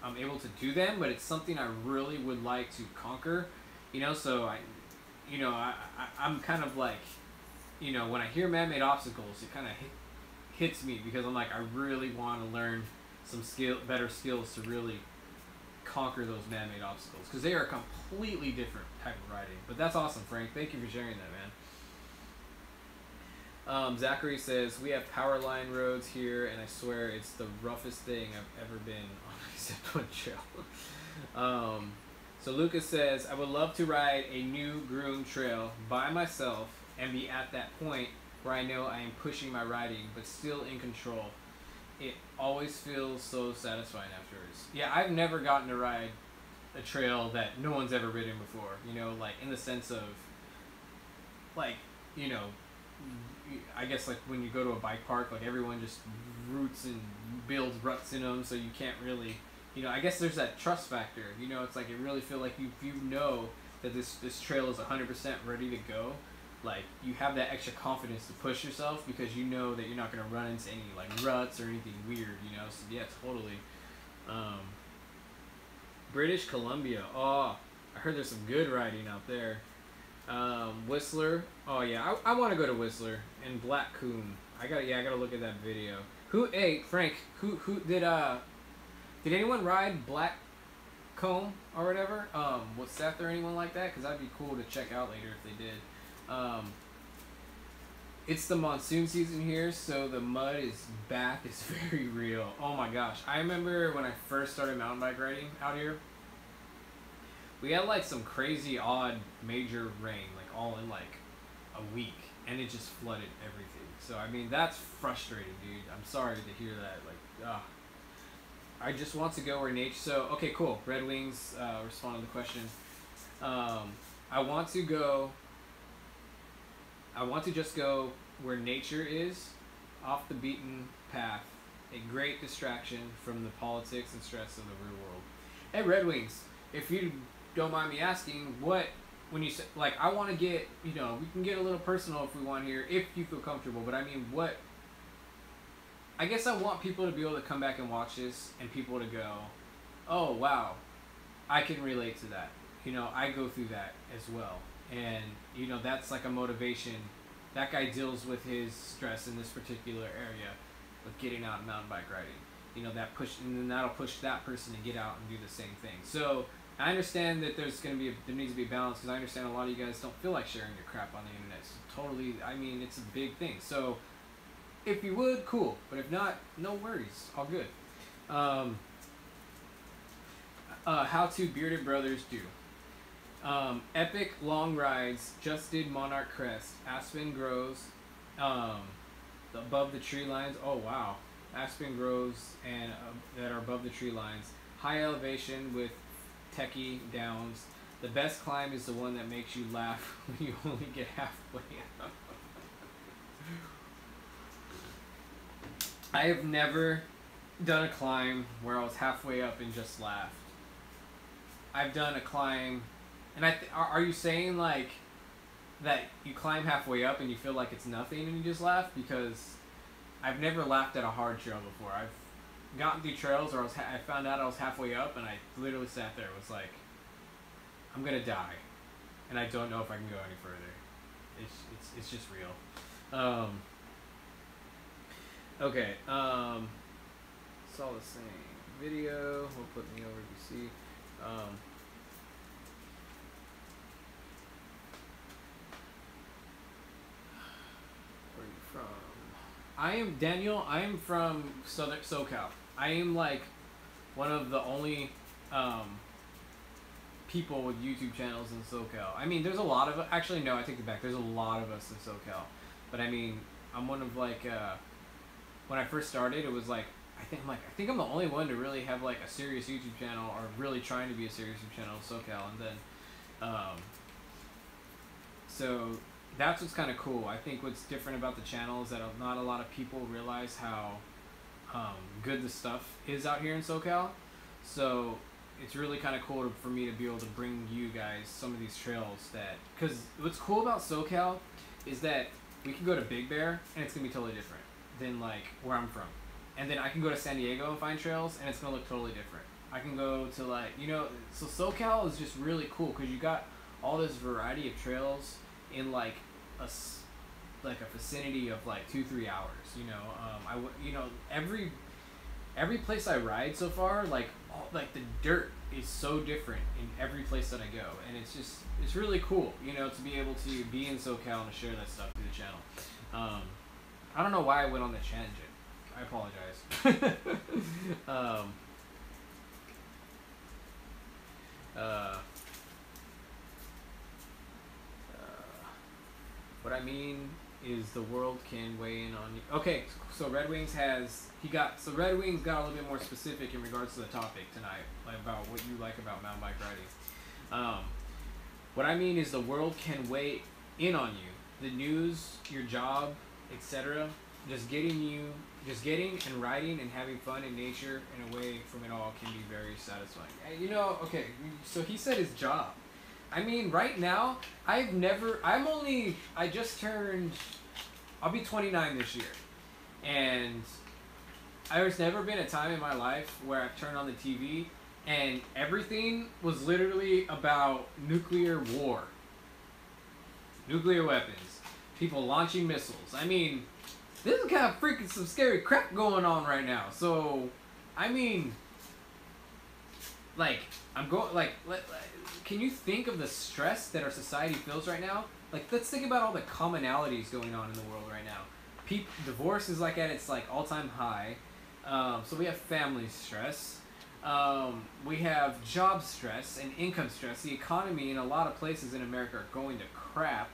I'm able to do them, but it's something I really would like to conquer, you know. So I'm kind of like, you know, when I hear man-made obstacles, it kind of hits me, because I'm like, I really want to learn some better skills to really conquer those man-made obstacles, because they are a completely different type of riding. But that's awesome, Frank. Thank you for sharing that, man. Zachary says, we have power line roads here, and I swear it's the roughest thing I've ever been on except one trail. So Lucas says, I would love to ride a new groomed trail by myself and be at that point where I know I am pushing my riding, but still in control. It always feels so satisfying afterwards. Yeah, I've never gotten to ride a trail that no one's ever ridden before, you know, like, in the sense of, like, you know, I guess, like, when you go to a bike park, like, everyone just roots and builds ruts in them, so you can't really, you know, I guess there's that trust factor, you know. It's like, it really feel like you know that this trail is 100% ready to go. Like, you have that extra confidence to push yourself, because you know that you're not going to run into any, like, ruts or anything weird, you know. So yeah, totally. British Columbia, oh, I heard there's some good riding out there. Whistler, oh yeah, I want to go to Whistler. And Black Coon, I gotta look at that video. Hey Frank, who did anyone ride Black Comb or whatever, with Seth or anyone like that? Because that'd be cool to check out later if they did. It's the monsoon season here, so the mud is back. It's very real. Oh my gosh. I remember when I first started mountain bike riding out here, we had like some crazy odd major rain, like all in like a week, and it just flooded everything. So I mean, that's frustrating, dude. I'm sorry to hear that. Like, I just want to go where nature. So okay, cool. Red Wings responded to the question. I want to just go where nature is, off the beaten path, a great distraction from the politics and stress of the real world. Hey, Red Wings, if you don't mind me asking, when you say, like, I want to get, we can get a little personal if we want here, if you feel comfortable, but I mean, I guess I want people to be able to come back and watch this and people to go, oh, wow, I can relate to that. I go through that as well. And, that's like a motivation. That guy deals with his stress in this particular area with getting out and mountain bike riding. That push, and then that'll push that person to get out and do the same thing. So I understand that there needs to be balance, because I understand a lot of you guys don't feel like sharing your crap on the internet. So totally, I mean, it's a big thing. So if you would, cool. But if not, no worries. All good. How to Bearded Brothers do. Epic long rides, just did Monarch Crest, Aspen grows, above the tree lines. Oh wow, Aspen grows and that are above the tree lines. High elevation with techie downs. The best climb is the one that makes you laugh when you only get halfway up. I have never done a climb where I was halfway up and just laughed. I've done a climb. And are you saying like that you climb halfway up and you feel like it's nothing and you just laugh? Because I've never laughed at a hard trail before. I've gotten through trails where I found out I was halfway up and I literally sat there and was like, I'm gonna die, and I don't know if I can go any further. It's just real. Okay. Saw the same video. We'll put me over to see. I am Daniel. I am from Southern SoCal. I am like one of the only people with YouTube channels in SoCal. I mean, there's a lot of, actually no, I take it back. There's a lot of us in SoCal, but I mean, I'm one of like when I first started, it was like I think I'm the only one to really have like a serious YouTube channel, or really trying to be a serious YouTube channel in SoCal, and then so. That's what's kind of cool. I think what's different about the channel is that not a lot of people realize how good the stuff is out here in SoCal. So it's really kind of cool for me to be able to bring you guys some of these trails because what's cool about SoCal is that we can go to Big Bear and it's going to be totally different than like where I'm from. And then I can go to San Diego and find trails and it's going to look totally different. I can go to like, so SoCal is just really cool because you got all this variety of trails in like a vicinity of like 2-3 hours. Every place I ride so far, like the dirt is so different in every place that I go, and it's really cool, to be able to be in SoCal and to share that stuff through the channel. I don't know why I went on the tangent. I apologize. What I mean is the world can weigh in on you. Okay, so Red Wings got a little bit more specific in regards to the topic tonight, like about what you like about mountain bike riding. What I mean is the world can weigh in on you. The news, your job, etc. Just getting and riding and having fun in nature and away from it all can be very satisfying. Okay, so he said his job. I mean, right now, I'll be 29 this year. And there's never been a time in my life where I've turned on the TV and everything was literally about nuclear war. Nuclear weapons. People launching missiles. I mean, this is kind of freaking some scary crap going on right now. So, I mean, like, I'm going, like, can you think of the stress that our society feels right now? Like, let's think about all the commonalities going on in the world right now. Divorce is like at its like all-time high. So we have family stress. We have job stress and income stress. The economy in a lot of places in America are going to crap.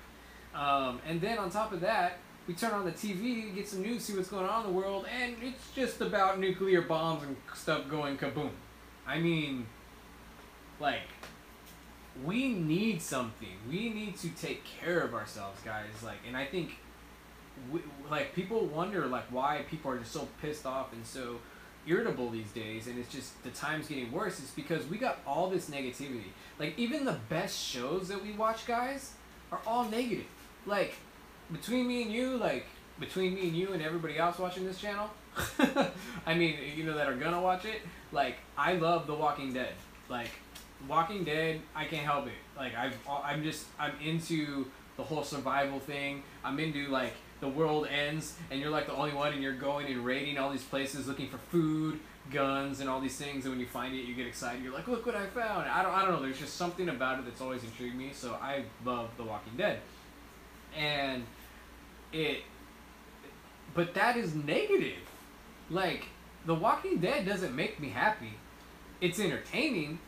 And then on top of that, we turn on the TV, get some news, see what's going on in the world, and it's just about nuclear bombs and stuff going kaboom. I mean, like, we need something. We need to take care of ourselves, guys. Like, and I think, like, people wonder, like, why people are just so pissed off and so irritable these days, and it's just the time's getting worse. It's because we got all this negativity. Like, even the best shows that we watch, guys, are all negative. Like, between me and you and everybody else watching this channel, I mean, you know, that are gonna watch it, like, I love The Walking Dead. Like, Walking Dead, I can't help it. Like, I'm into the whole survival thing. I'm into, like, the world ends and you're like the only one and you're going and raiding all these places looking for food, guns, and all these things, and when you find it you get excited. You're like, look what I found. I don't know, there's just something about it that's always intrigued me, so I love The Walking Dead. And but that is negative. Like, The Walking Dead doesn't make me happy. It's entertaining,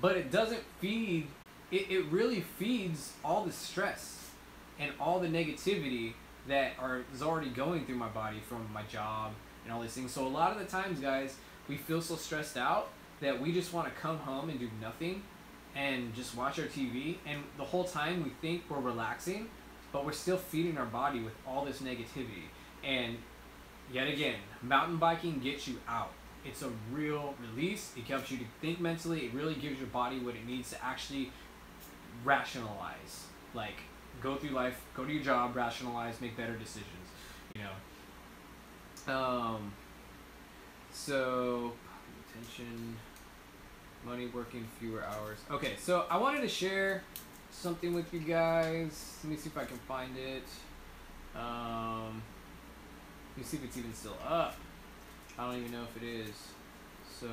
but it doesn't feed, it really feeds all the stress and all the negativity that is already going through my body from my job and all these things. So a lot of the times, guys, we feel so stressed out that we just want to come home and do nothing and just watch our TV, and the whole time we think we're relaxing, but we're still feeding our body with all this negativity. And yet again, mountain biking gets you out. It's a real release. It helps you to think mentally. It really gives your body what it needs to actually rationalize. Like, go through life, go to your job, rationalize, make better decisions, you know. So, attention, money, working fewer hours. Okay, so I wanted to share something with you guys. Let me see if I can find it. Let me see if it's even still up. I don't even know if it is. So,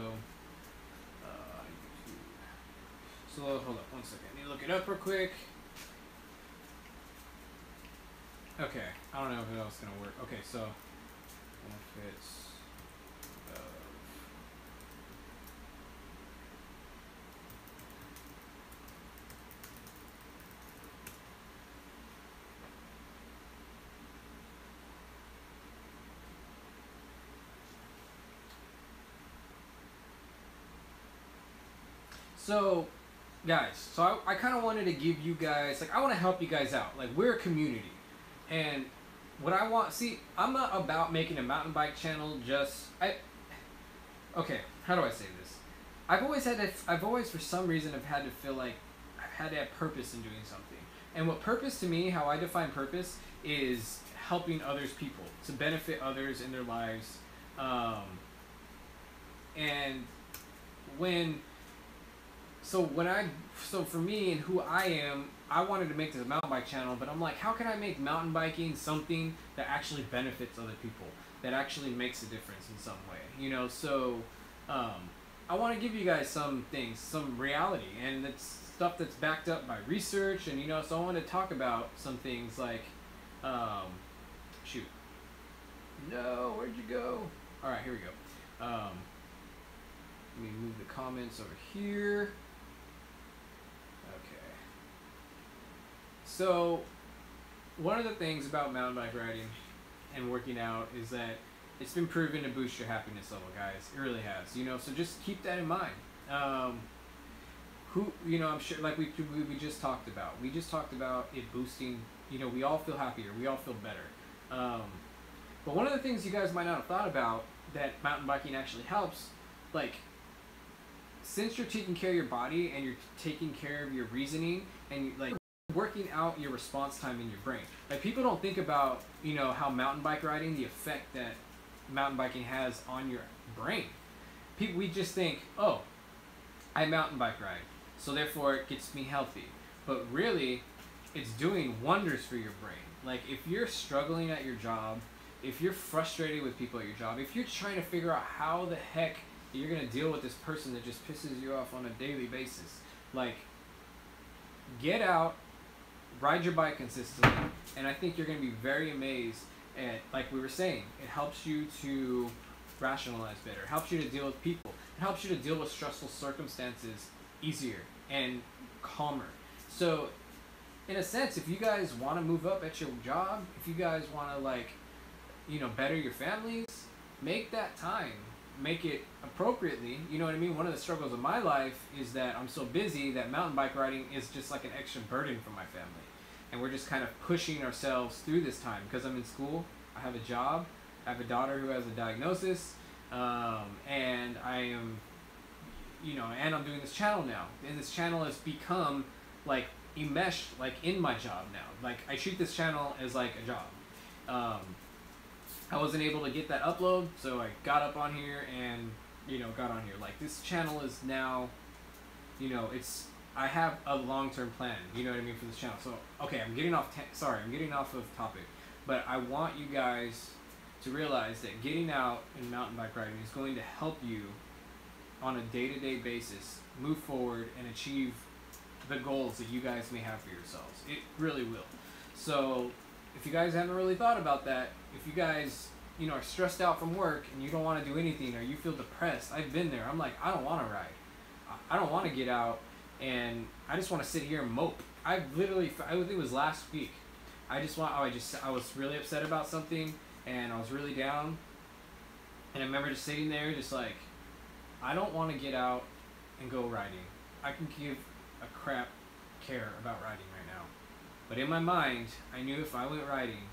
so hold up one second. I need to look it up real quick. Okay, I don't know if it's gonna work. Okay, so benefits of so, guys, so I kind of wanted to give you guys, like, I want to help you guys out. Like, we're a community. And what I want, see, I'm not about making a mountain bike channel okay, how do I say this? I've always for some reason have had to feel like I've had to have purpose in doing something. And what purpose to me, how I define purpose, is helping others people, to benefit others in their lives. So for me and who I am, I wanted to make this mountain bike channel, but I'm like, how can I make mountain biking something that actually benefits other people, that actually makes a difference in some way, you know? So I want to give you guys some things, some reality, and it's stuff that's backed up by research, and, you know, so I want to talk about some things like, shoot, no, where'd you go? All right, here we go. Let me move the comments over here. Okay. So, one of the things about mountain bike riding and working out is that it's been proven to boost your happiness level, guys. It really has. You know, so just keep that in mind. You know, I'm sure, like we just talked about. We just talked about it boosting. You know, we all feel happier. We all feel better. But one of the things you guys might not have thought about that mountain biking actually helps, like, since you're taking care of your body and you're taking care of your reasoning and like working out your response time in your brain. Like, people don't think about, you know, how mountain bike riding, the effect that mountain biking has on your brain. We just think, oh, I mountain bike ride, so therefore it gets me healthy. But really, it's doing wonders for your brain. Like, if you're struggling at your job, if you're frustrated with people at your job, if you're trying to figure out how the heck you're gonna deal with this person that just pisses you off on a daily basis. Like, get out, ride your bike consistently, and I think you're gonna be very amazed at, like we were saying, it helps you to rationalize better, it helps you to deal with people, it helps you to deal with stressful circumstances easier and calmer. So in a sense, if you guys want to move up at your job, if you guys want to, like, you know, better your families, make that time, make it appropriately. You know what I mean? One of the struggles of my life is that I'm so busy that mountain bike riding is just like an extra burden for my family, and we're just kind of pushing ourselves through this time because I'm in school, I have a job, I have a daughter who has a diagnosis, and I am, you know, and I'm doing this channel now, and this channel has become like enmeshed like in my job now. Like, I treat this channel as like a job. I wasn't able to get that upload, so I got up on here and, you know, got on here. Like, this channel is now, you know, it's, I have a long-term plan, you know what I mean, for this channel. So, okay, I'm getting off, I'm getting off of topic, but I want you guys to realize that getting out and mountain bike riding is going to help you on a day-to-day basis move forward and achieve the goals that you guys may have for yourselves. It really will. So if you guys haven't really thought about that, if you guys, you know, are stressed out from work and you don't want to do anything, or you feel depressed, I've been there. I'm like, I don't want to ride. I don't want to get out, and I just want to sit here and mope. I've literally, I think it was last week, I was really upset about something, and I was really down, and I remember just sitting there just like, I don't want to get out and go riding. I can give a crap care about riding right now. But in my mind, I knew if I went riding,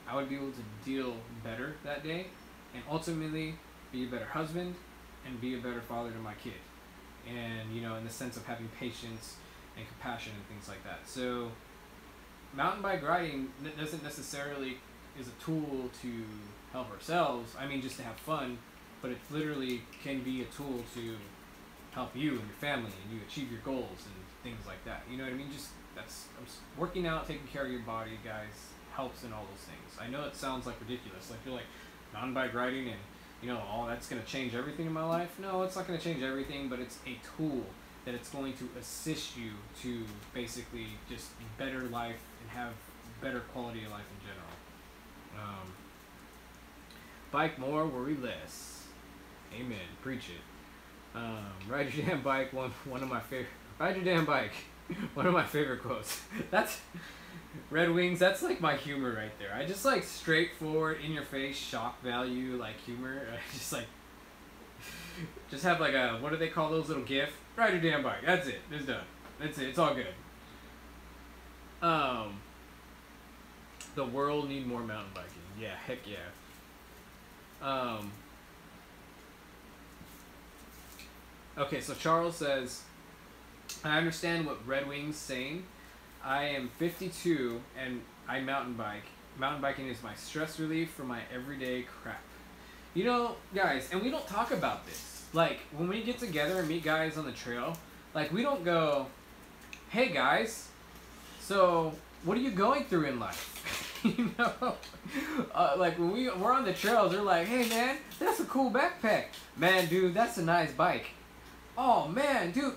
I would be able to deal better that day, and ultimately be a better husband and be a better father to my kid. And, you know, in the sense of having patience and compassion and things like that. So mountain bike riding doesn't necessarily is a tool to help ourselves. I mean, just to have fun, but it literally can be a tool to help you and your family and you achieve your goals and things like that. You know what I mean? Just working out, taking care of your body, guys, helps in all those things. I know it sounds like ridiculous, like you're like, mountain bike riding and, you know, all that's going to change everything in my life. No, it's not going to change everything, but it's a tool that it's going to assist you to basically just better life and have better quality of life in general. Bike more, worry less. Amen. Preach it. Ride your damn bike. One of my favorite. Ride your damn bike. One of my favorite quotes. That's Red Wings. That's like my humor right there. I just like straightforward, in your face, shock value, like humor. I just like, just have like a, what do they call those little gif? Ride your damn bike. That's it. It's done. That's it. It's all good. The world need more mountain biking. Yeah, heck yeah. Okay, so Charles says, I understand what Red Wing's saying. I am 52 and I mountain bike. Mountain biking is my stress relief for my everyday crap. You know, guys, and we don't talk about this. Like, when we get together and meet guys on the trail, like, we don't go, hey guys, so what are you going through in life? You know, like when we're on the trails, they're like, hey man, that's a cool backpack. Man, dude, that's a nice bike. Oh man, dude,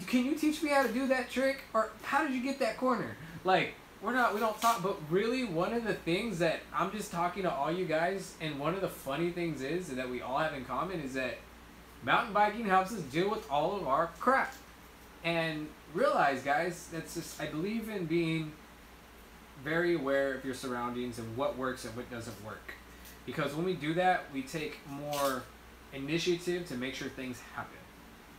can you teach me how to do that trick? Or how did you get that corner? Like, we don't talk, but really one of the things that I'm just talking to all you guys, and one of the funny things is that we all have in common is that mountain biking helps us deal with all of our crap. And realize, guys, that's just, I believe in being very aware of your surroundings and what works and what doesn't work. Because when we do that, we take more initiative to make sure things happen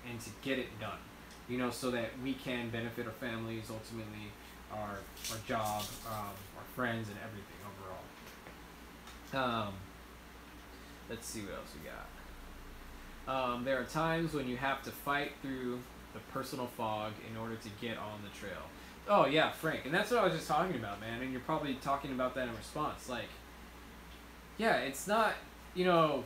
and to get it done. You know, so that we can benefit our families, ultimately, our job, our friends, and everything overall. Let's see what else we got. There are times when you have to fight through the personal fog in order to get on the trail. Oh yeah, Frank, and that's what I was just talking about, man, and you're probably talking about that in response. Like, yeah, it's not, you know,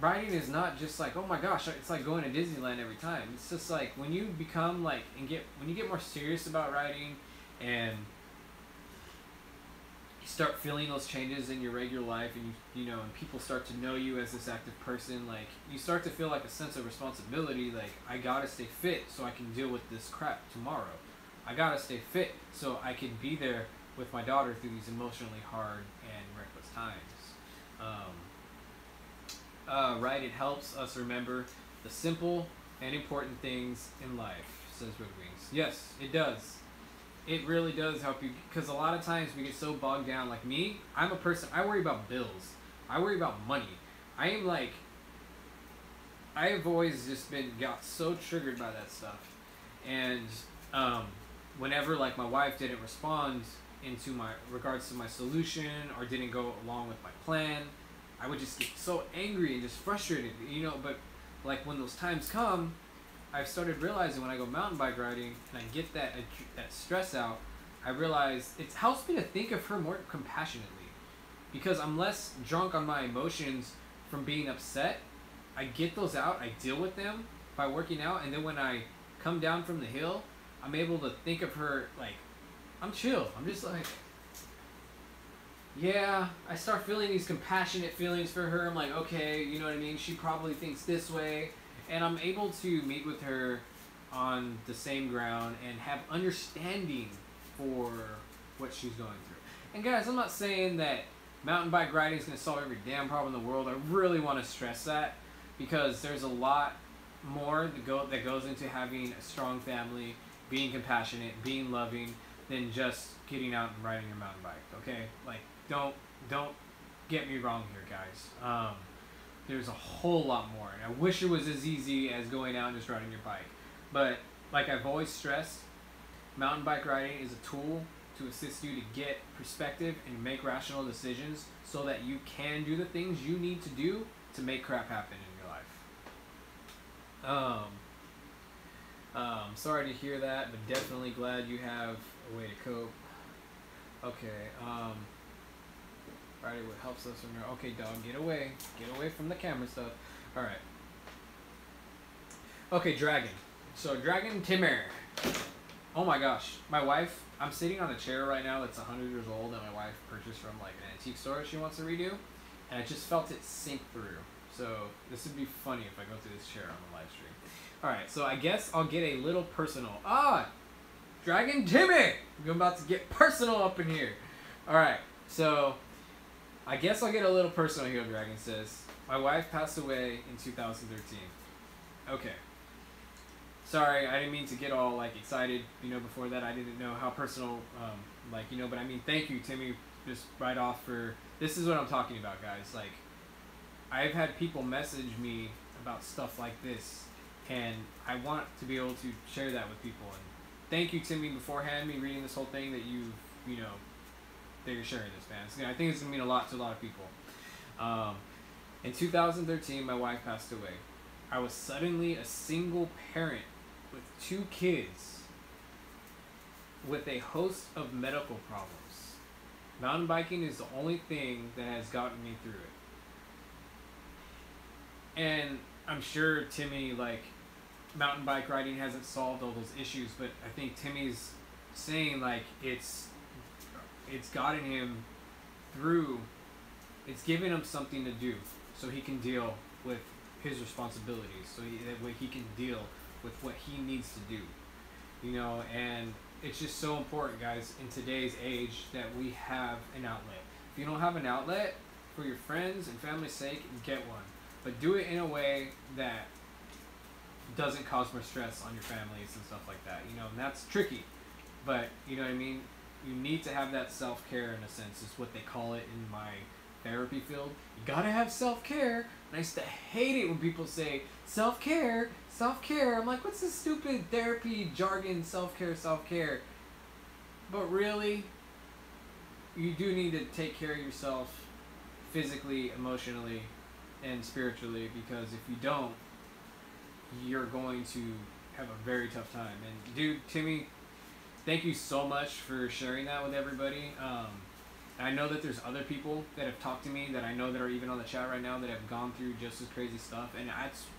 riding is not just like, oh my gosh, it's like going to Disneyland every time. It's just like when you become like, when you get more serious about riding and you start feeling those changes in your regular life, and you know, and people start to know you as this active person, like you start to feel like a sense of responsibility, like I gotta stay fit so I can deal with this crap tomorrow. I gotta stay fit so I can be there with my daughter through these emotionally hard and reckless times. Right, it helps us remember the simple and important things in life, says Red Wings. Yes, it does. It really does help you, because a lot of times we get so bogged down. Like me, I'm a person, I worry about bills. I worry about money. I am like, I have always just got so triggered by that stuff. And whenever like my wife didn't respond into my regards to my solution, or didn't go along with my plan, I would just get so angry and just frustrated, you know. But like when those times come, I've started realizing when I go mountain bike riding and I get that stress out, I realize it helps me to think of her more compassionately, because I'm less drunk on my emotions from being upset. I get those out, I deal with them by working out, and then when I come down from the hill, I'm able to think of her like, I'm chill. I'm just like, yeah, I start feeling these compassionate feelings for her. I'm like, okay, you know what I mean? She probably thinks this way. And I'm able to meet with her on the same ground and have understanding for what she's going through. And guys, I'm not saying that mountain bike riding is going to solve every damn problem in the world. I really want to stress that, because there's a lot more that goes into having a strong family, being compassionate, being loving, than just getting out and riding your mountain bike. Okay, like don't get me wrong here, guys. There's a whole lot more, and I wish it was as easy as going out and just riding your bike. But like I've always stressed, mountain bike riding is a tool to assist you to get perspective and make rational decisions so that you can do the things you need to do to make crap happen in your life. Sorry to hear that, but definitely glad you have a way to cope. Okay, right, what helps us remember. Okay, dog, get away from the camera stuff. All right. Okay, Dragon. So Dragon Timmer. Oh my gosh, my wife. I'm sitting on a chair right now that's 100 years old that my wife purchased from like an antique store she wants to redo, and I just felt it sink through. So this would be funny if I go through this chair on the live stream. All right, so I guess I'll get a little personal. Dragon Timmy! I'm about to get personal up in here. All right, so I guess I'll get a little personal here, Dragon says. My wife passed away in 2013. Okay. Sorry, I didn't mean to get all like excited, you know, before that. I didn't know how personal, like, you know, but I mean, thank you, Timmy, just right off for, this is what I'm talking about, guys. Like, I've had people message me about stuff like this, and I want to be able to share that with people. And thank you, Timmy, beforehand, me reading this whole thing, that you know, that you're sharing this, man. I think it's going to mean a lot to a lot of people. In 2013, my wife passed away. I was suddenly a single parent with 2 kids with a host of medical problems. Mountain biking is the only thing that has gotten me through it. And I'm sure Timmy, like, mountain bike riding hasn't solved all those issues, but I think Timmy's saying, like, it's gotten him through, it's given him something to do so he can deal with his responsibilities, so that way he can deal with what he needs to do, you know. And it's just so important, guys, in today's age, that we have an outlet. If you don't have an outlet, for your friends and family's sake, get one, but do it in a way that doesn't cause more stress on your families and stuff like that, you know. And that's tricky, but you know what I mean. You need to have that self-care, in a sense, is what they call it in my therapy field. You gotta have self-care. And I used to hate it when people say self-care, self-care. I'm like, what's this stupid therapy jargon, self-care? But really, you do need to take care of yourself physically, emotionally, and spiritually, because if you don't, you're going to have a very tough time. And dude, Timmy, thank you so much for sharing that with everybody. I know that there's other people that have talked to me that I know that are even on the chat right now that have gone through just as crazy stuff. And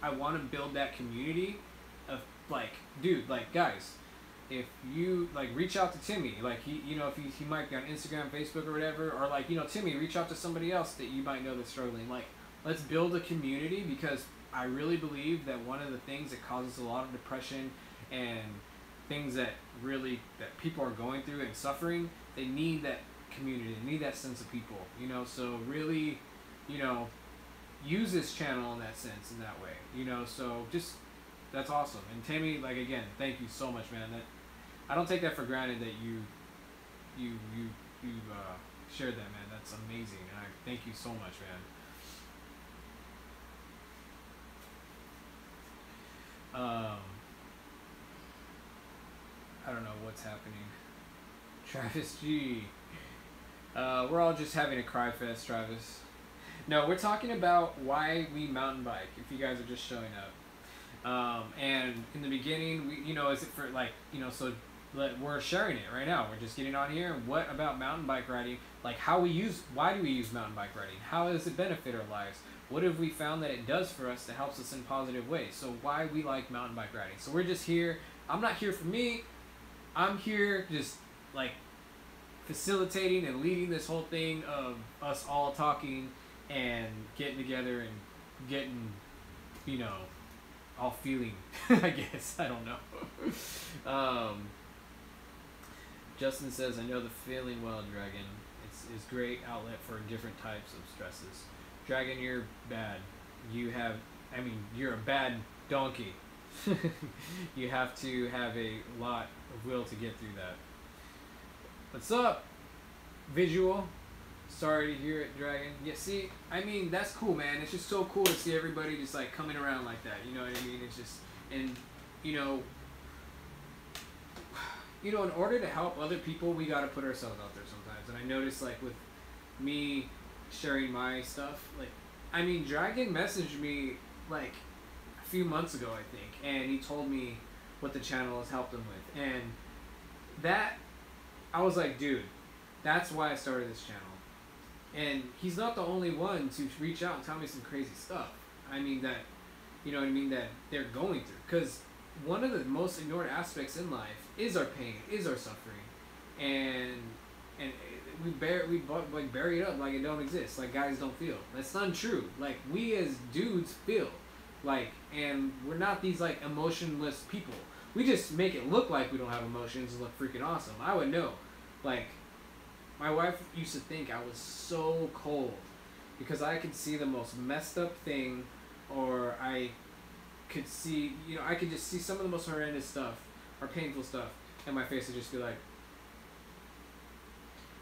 I want to build that community of, like, dude, like, guys, if you like reach out to Timmy, like you know, if he might be on Instagram, Facebook, or whatever, or like, you know, Timmy, reach out to somebody else that you might know that's struggling. Like, let's build a community, because I really believe that one of the things that causes a lot of depression and things that people are going through and suffering, they need that community, they need that sense of people, you know. So really, you know, use this channel in that sense, in that way, you know. So just, that's awesome. And Timmy, like, again, thank you so much, man. That I don't take that for granted that you shared that, man. That's amazing, and I thank you so much, man. I don't know what's happening. Travis G. We're all just having a cry fest, Travis. No, we're talking about why we mountain bike, if you guys are just showing up. And in the beginning, we, you know, is it for, like, you know, so we're sharing it right now. We're just getting on here. What about mountain bike riding? Like, why do we use mountain bike riding? How does it benefit our lives? What have we found that it does for us that helps us in positive ways? So why we like mountain bike riding. So we're just here. I'm not here for me. I'm here just, like, facilitating and leading this whole thing of us all talking and getting together and getting, you know, all feeling, I guess. I don't know. Justin says, I know the feeling well, Dragon. It's great outlet for different types of stresses. Dragon, you're bad. You're a bad donkey. You have to have a lot of will to get through that. What's up, Visual? Sorry to hear it, Dragon. Yeah, see, I mean, that's cool, man. It's just so cool to see everybody just, like, coming around like that. You know what I mean? It's just, and, you know, in order to help other people, we got to put ourselves out there sometimes. And I noticed, like, with me sharing my stuff, like, I mean, Dragon messaged me, like, a few months ago, I think, and he told me what the channel has helped him with. And that, I was like, dude, that's why I started this channel. And he's not the only one to reach out and tell me some crazy stuff. I mean, that, you know what I mean, that they're going through. Because one of the most ignored aspects in life is our pain, is our suffering. And we bury it up like it don't exist, like guys don't feel. That's untrue. Like, we as dudes feel. Like, and we're not these, like, emotionless people. We just make it look like we don't have emotions and look freaking awesome. I would know. Like, my wife used to think I was so cold because I could see the most messed up thing, or I could see, you know, I could just see some of the most horrendous stuff or painful stuff, and my face would just be like.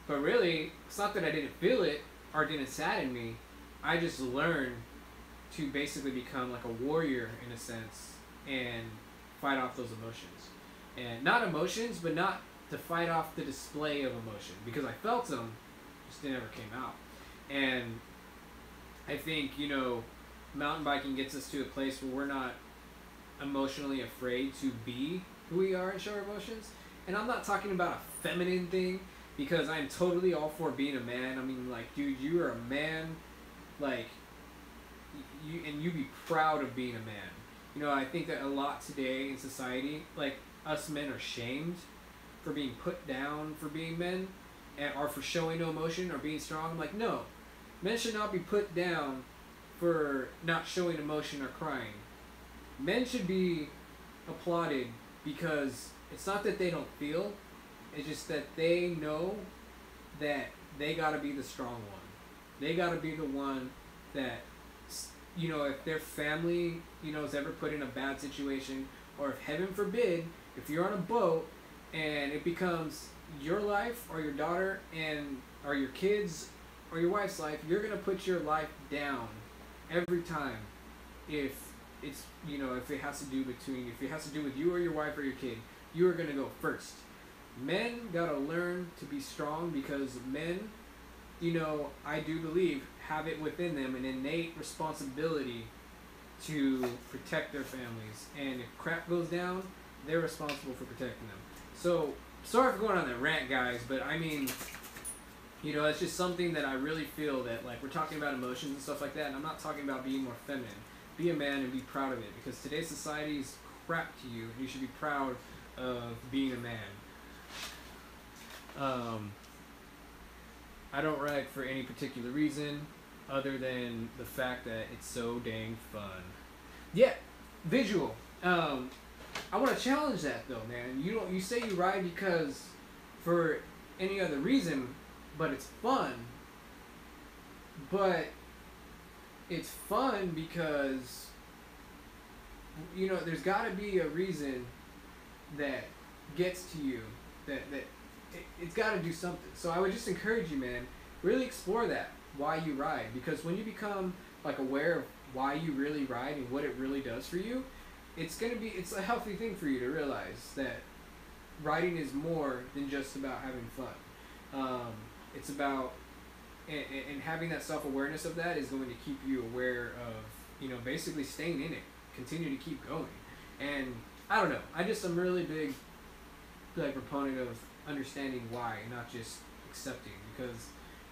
But really, it's not that I didn't feel it or it didn't sadden me. I just learned to basically become like a warrior in a sense and fight off those emotions. And not emotions, but not to fight off the display of emotion, because I felt them, just they never came out. And I think, you know, mountain biking gets us to a place where we're not emotionally afraid to be who we are and show our emotions. And I'm not talking about a feminine thing, because I'm totally all for being a man. I mean, like, dude, you are a man, like, you be proud of being a man. You know, I think that a lot today in society, like, us men are shamed for being put down for being men, or for showing no emotion or being strong. I'm like, no, men should not be put down for not showing emotion or crying. Men should be applauded because it's not that they don't feel, it's just that they know that they gotta be the strong one. They gotta be the one that, you know, if their family, you know, is ever put in a bad situation, or if heaven forbid, if you're on a boat and it becomes your life or your daughter and or your kids or your wife's life, you're gonna put your life down every time if it's, you know, if it has to do with you or your wife or your kid. You are gonna go first. Men gotta learn to be strong, because men, you know, I do believe, have it within them an innate responsibility to protect their families. And if crap goes down, they're responsible for protecting them. So, sorry for going on that rant, guys, but I mean, you know, it's just something that I really feel that, like, we're talking about emotions and stuff like that, and I'm not talking about being more feminine. Be a man and be proud of it, because today's society is crap to you, and you should be proud of being a man. I don't ride for any particular reason other than the fact that it's so dang fun. Yeah, visual. I want to challenge that though, man. You say you ride because for any other reason, but it's fun. But it's fun because there's got to be a reason that gets to you, that it's got to do something. So I would just encourage you, man, really explore that, why you ride, because when you become like aware of why you really ride and what it really does for you, it's a healthy thing for you to realize that riding is more than just about having fun. It's about, and having that self-awareness of that is going to keep you aware of, basically staying in it, continue to keep going. And I don't know, I'm really big proponent of understanding why, not just accepting, because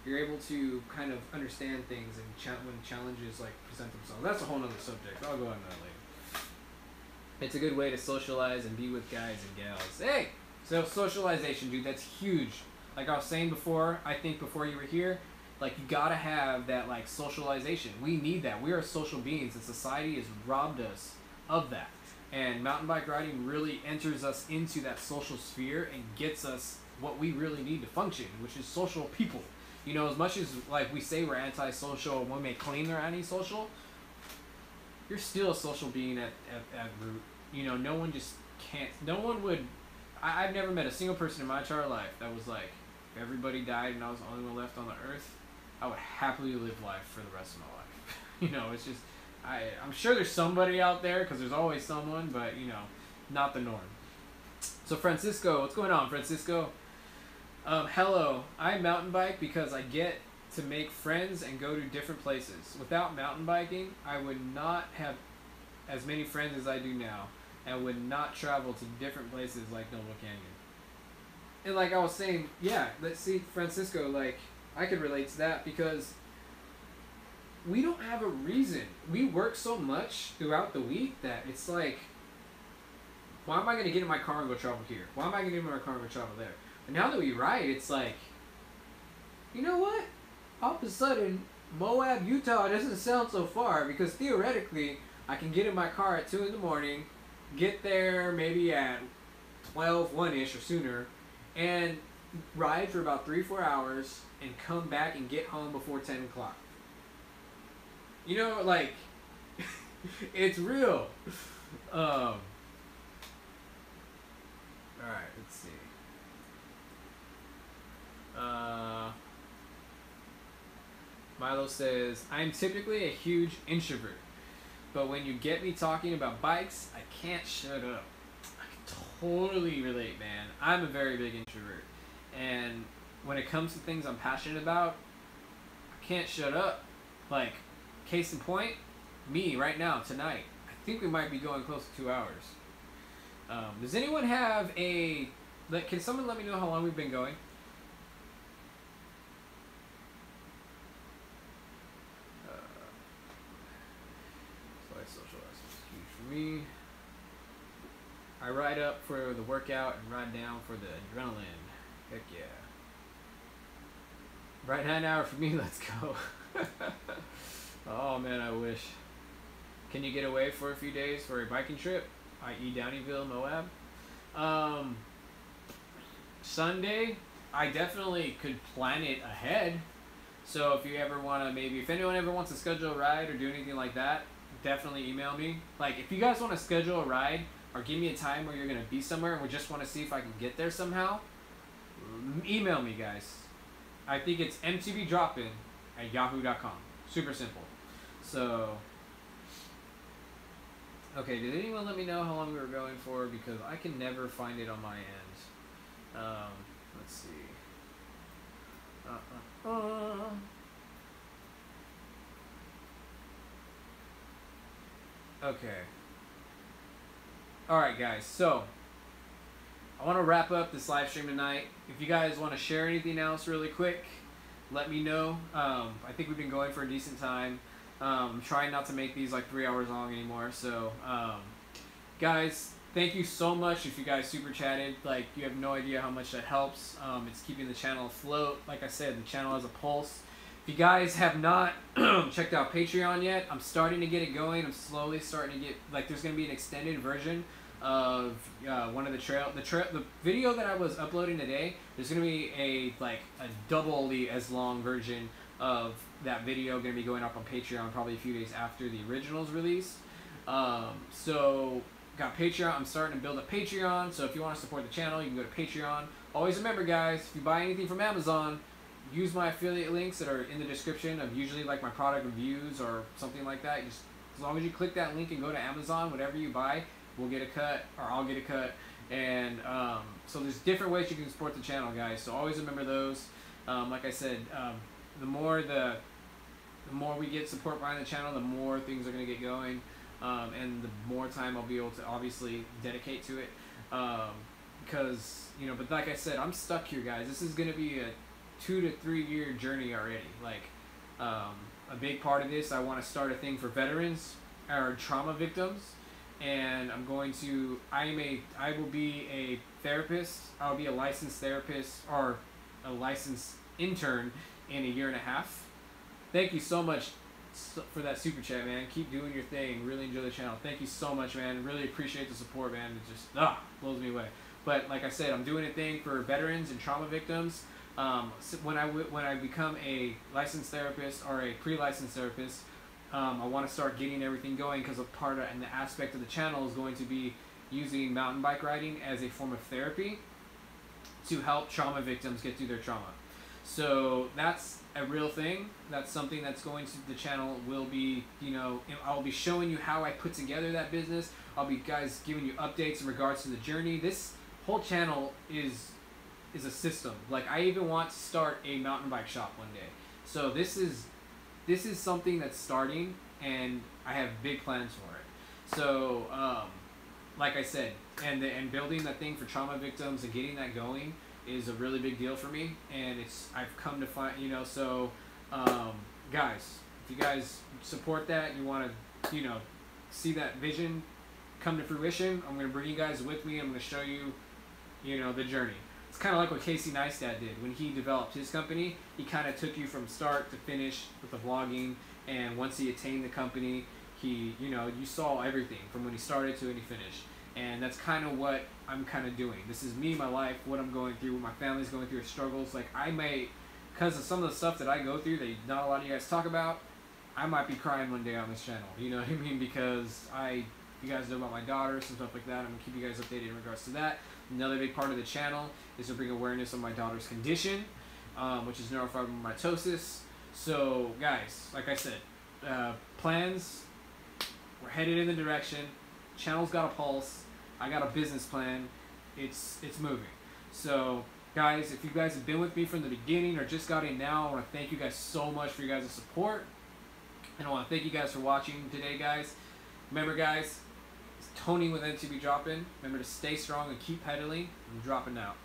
you're able to kind of understand things and when challenges present themselves. That's a whole nother subject. I'll go on that later. It's a good way to socialize and be with guys and gals. Hey, so socialization, dude, that's huge. Like I was saying before, I think before you were here, you gotta have that socialization. We need that. We are social beings, and society has robbed us of that. And mountain bike riding really enters us into that social sphere and gets us what we really need to function, which is social people. As much as we say we're antisocial and one may claim they're antisocial, you're still a social being at root. No one just can't. No one would. I've never met a single person in my entire life that was like, if everybody died and I was the only one left on the earth, I would happily live life for the rest of my life. It's just, I'm sure there's somebody out there, because there's always someone, but not the norm. So Francisco, what's going on, Francisco? Hello, I mountain bike because I get to make friends and go to different places. Without mountain biking, I would not have as many friends as I do now, and would not travel to different places like Noble Canyon. And like I was saying, yeah, let's see, Francisco, I could relate to that, because we don't have a reason. We work so much throughout the week that it's like, why am I going to get in my car and go travel here? Why am I going to get in my car and go travel there? And now that we ride, it's like, you know what? All of a sudden, Moab, Utah doesn't sound so far, because theoretically, I can get in my car at 2 in the morning, get there maybe at 12, 1-ish or sooner, and ride for about 3-4 hours, and come back and get home before 10 o'clock. It's real. Alright, let's see. Milo says, I'm typically a huge introvert, but when you get me talking about bikes, I can't shut up. I can totally relate, man. I'm a very big introvert, and when it comes to things I'm passionate about, I can't shut up. Case in point, me right now, tonight. I think we might be going close to 2 hours. Does anyone have a... can someone let me know how long we've been going? Social is huge for me. I ride up for the workout and ride down for the adrenaline. Heck yeah. Right 9 hour for me, let's go. Oh man, I wish. Can you get away for a few days for a biking trip? I.e. Downeyville, Moab. Sunday, I definitely could plan it ahead. So if you ever want to, if anyone ever wants to schedule a ride or do anything like that, definitely email me. If you guys want to schedule a ride or give me a time where you're going to be somewhere and we just want to see if I can get there somehow, email me, guys. I think it's MTBdropIN@yahoo.com. Super simple. So, okay, did anyone let me know how long we were going for? Because I can never find it on my end. Let's see. Okay. Alright, guys, so I want to wrap up this live stream tonight. If you guys want to share anything else really quick, let me know. I think we've been going for a decent time. I'm trying not to make these 3 hours long anymore. So, guys, thank you so much if you guys super chatted. Like, you have no idea how much that helps. It's keeping the channel afloat. Like I said, the channel has a pulse. If you guys have not checked out Patreon yet, I'm starting to get it going. I'm slowly starting to get, like, there's going to be an extended version of one of the video that I was uploading today. There's going to be a doubly as long version of that video going to be going up on Patreon probably a few days after the original's release. So got Patreon. I'm starting to build a Patreon, so if you want to support the channel, you can go to Patreon. Always remember, guys, if you buy anything from Amazon, use my affiliate links that are in the description of usually like my product reviews or something like that. Just as long as you click that link and go to Amazon, whatever you buy, we'll get a cut, or I'll get a cut. And so there's different ways you can support the channel, guys. So always remember those. Like I said, the more we get support behind the channel, the more things are going to get going, and the more time I'll be able to obviously dedicate to it. Because, you know, but like I said, I'm stuck here, guys. This is going to be a 2 to 3 year journey already. Like, a big part of this, I want to start a thing for veterans or trauma victims, and I'm going to, I will be a therapist. I'll be a licensed therapist or a licensed intern in a year and a half. Thank you so much for that super chat, man. Keep doing your thing. Really enjoy the channel. Thank you so much, man. Really appreciate the support, man. It just blows me away. But like I said, I'm doing a thing for veterans and trauma victims. So when I become a licensed therapist or a pre-licensed therapist, I want to start getting everything going, because a part of, and the aspect of the channel is going to be using mountain bike riding as a form of therapy to help trauma victims get through their trauma. So that's a real thing. That's something that's going to, the channel will be, you know, I'll be showing you how I put together that business. I'll be, guys, giving you updates in regards to the journey. This whole channel is a system. Like, I even want to start a mountain bike shop one day. So this is something that's starting, and I have big plans for it. So like I said, and building that thing for trauma victims and getting that going is a really big deal for me, and I've come to find, you know, so guys, if you guys support that, you want to, you know, see that vision come to fruition, I'm going to bring you guys with me. I'm going to show you, you know, the journey. It's kind of like what Casey Neistat did when he developed his company. He kind of took you from start to finish with the vlogging, and once he attained the company, he, you know, you saw everything from when he started to when he finished. And that's kind of what I'm kind of doing. This is me, my life, what I'm going through, what my family's going through, struggles. Like, I may, because of some of the stuff that I go through that not a lot of you guys talk about, I might be crying one day on this channel. You know what I mean? Because you guys know about my daughter, some stuff like that. I'm going to keep you guys updated in regards to that. Another big part of the channel is to bring awareness of my daughter's condition, which is neurofibromatosis. So, guys, like I said, plans, we're headed in the direction. Channel's got a pulse. I got a business plan. It's moving. So, guys, if you guys have been with me from the beginning or just got in now, I want to thank you guys so much for your guys' support. And I want to thank you guys for watching today, guys. Remember, guys, it's Tony with MTBdropIN. Remember to stay strong and keep pedaling. I'm dropping out.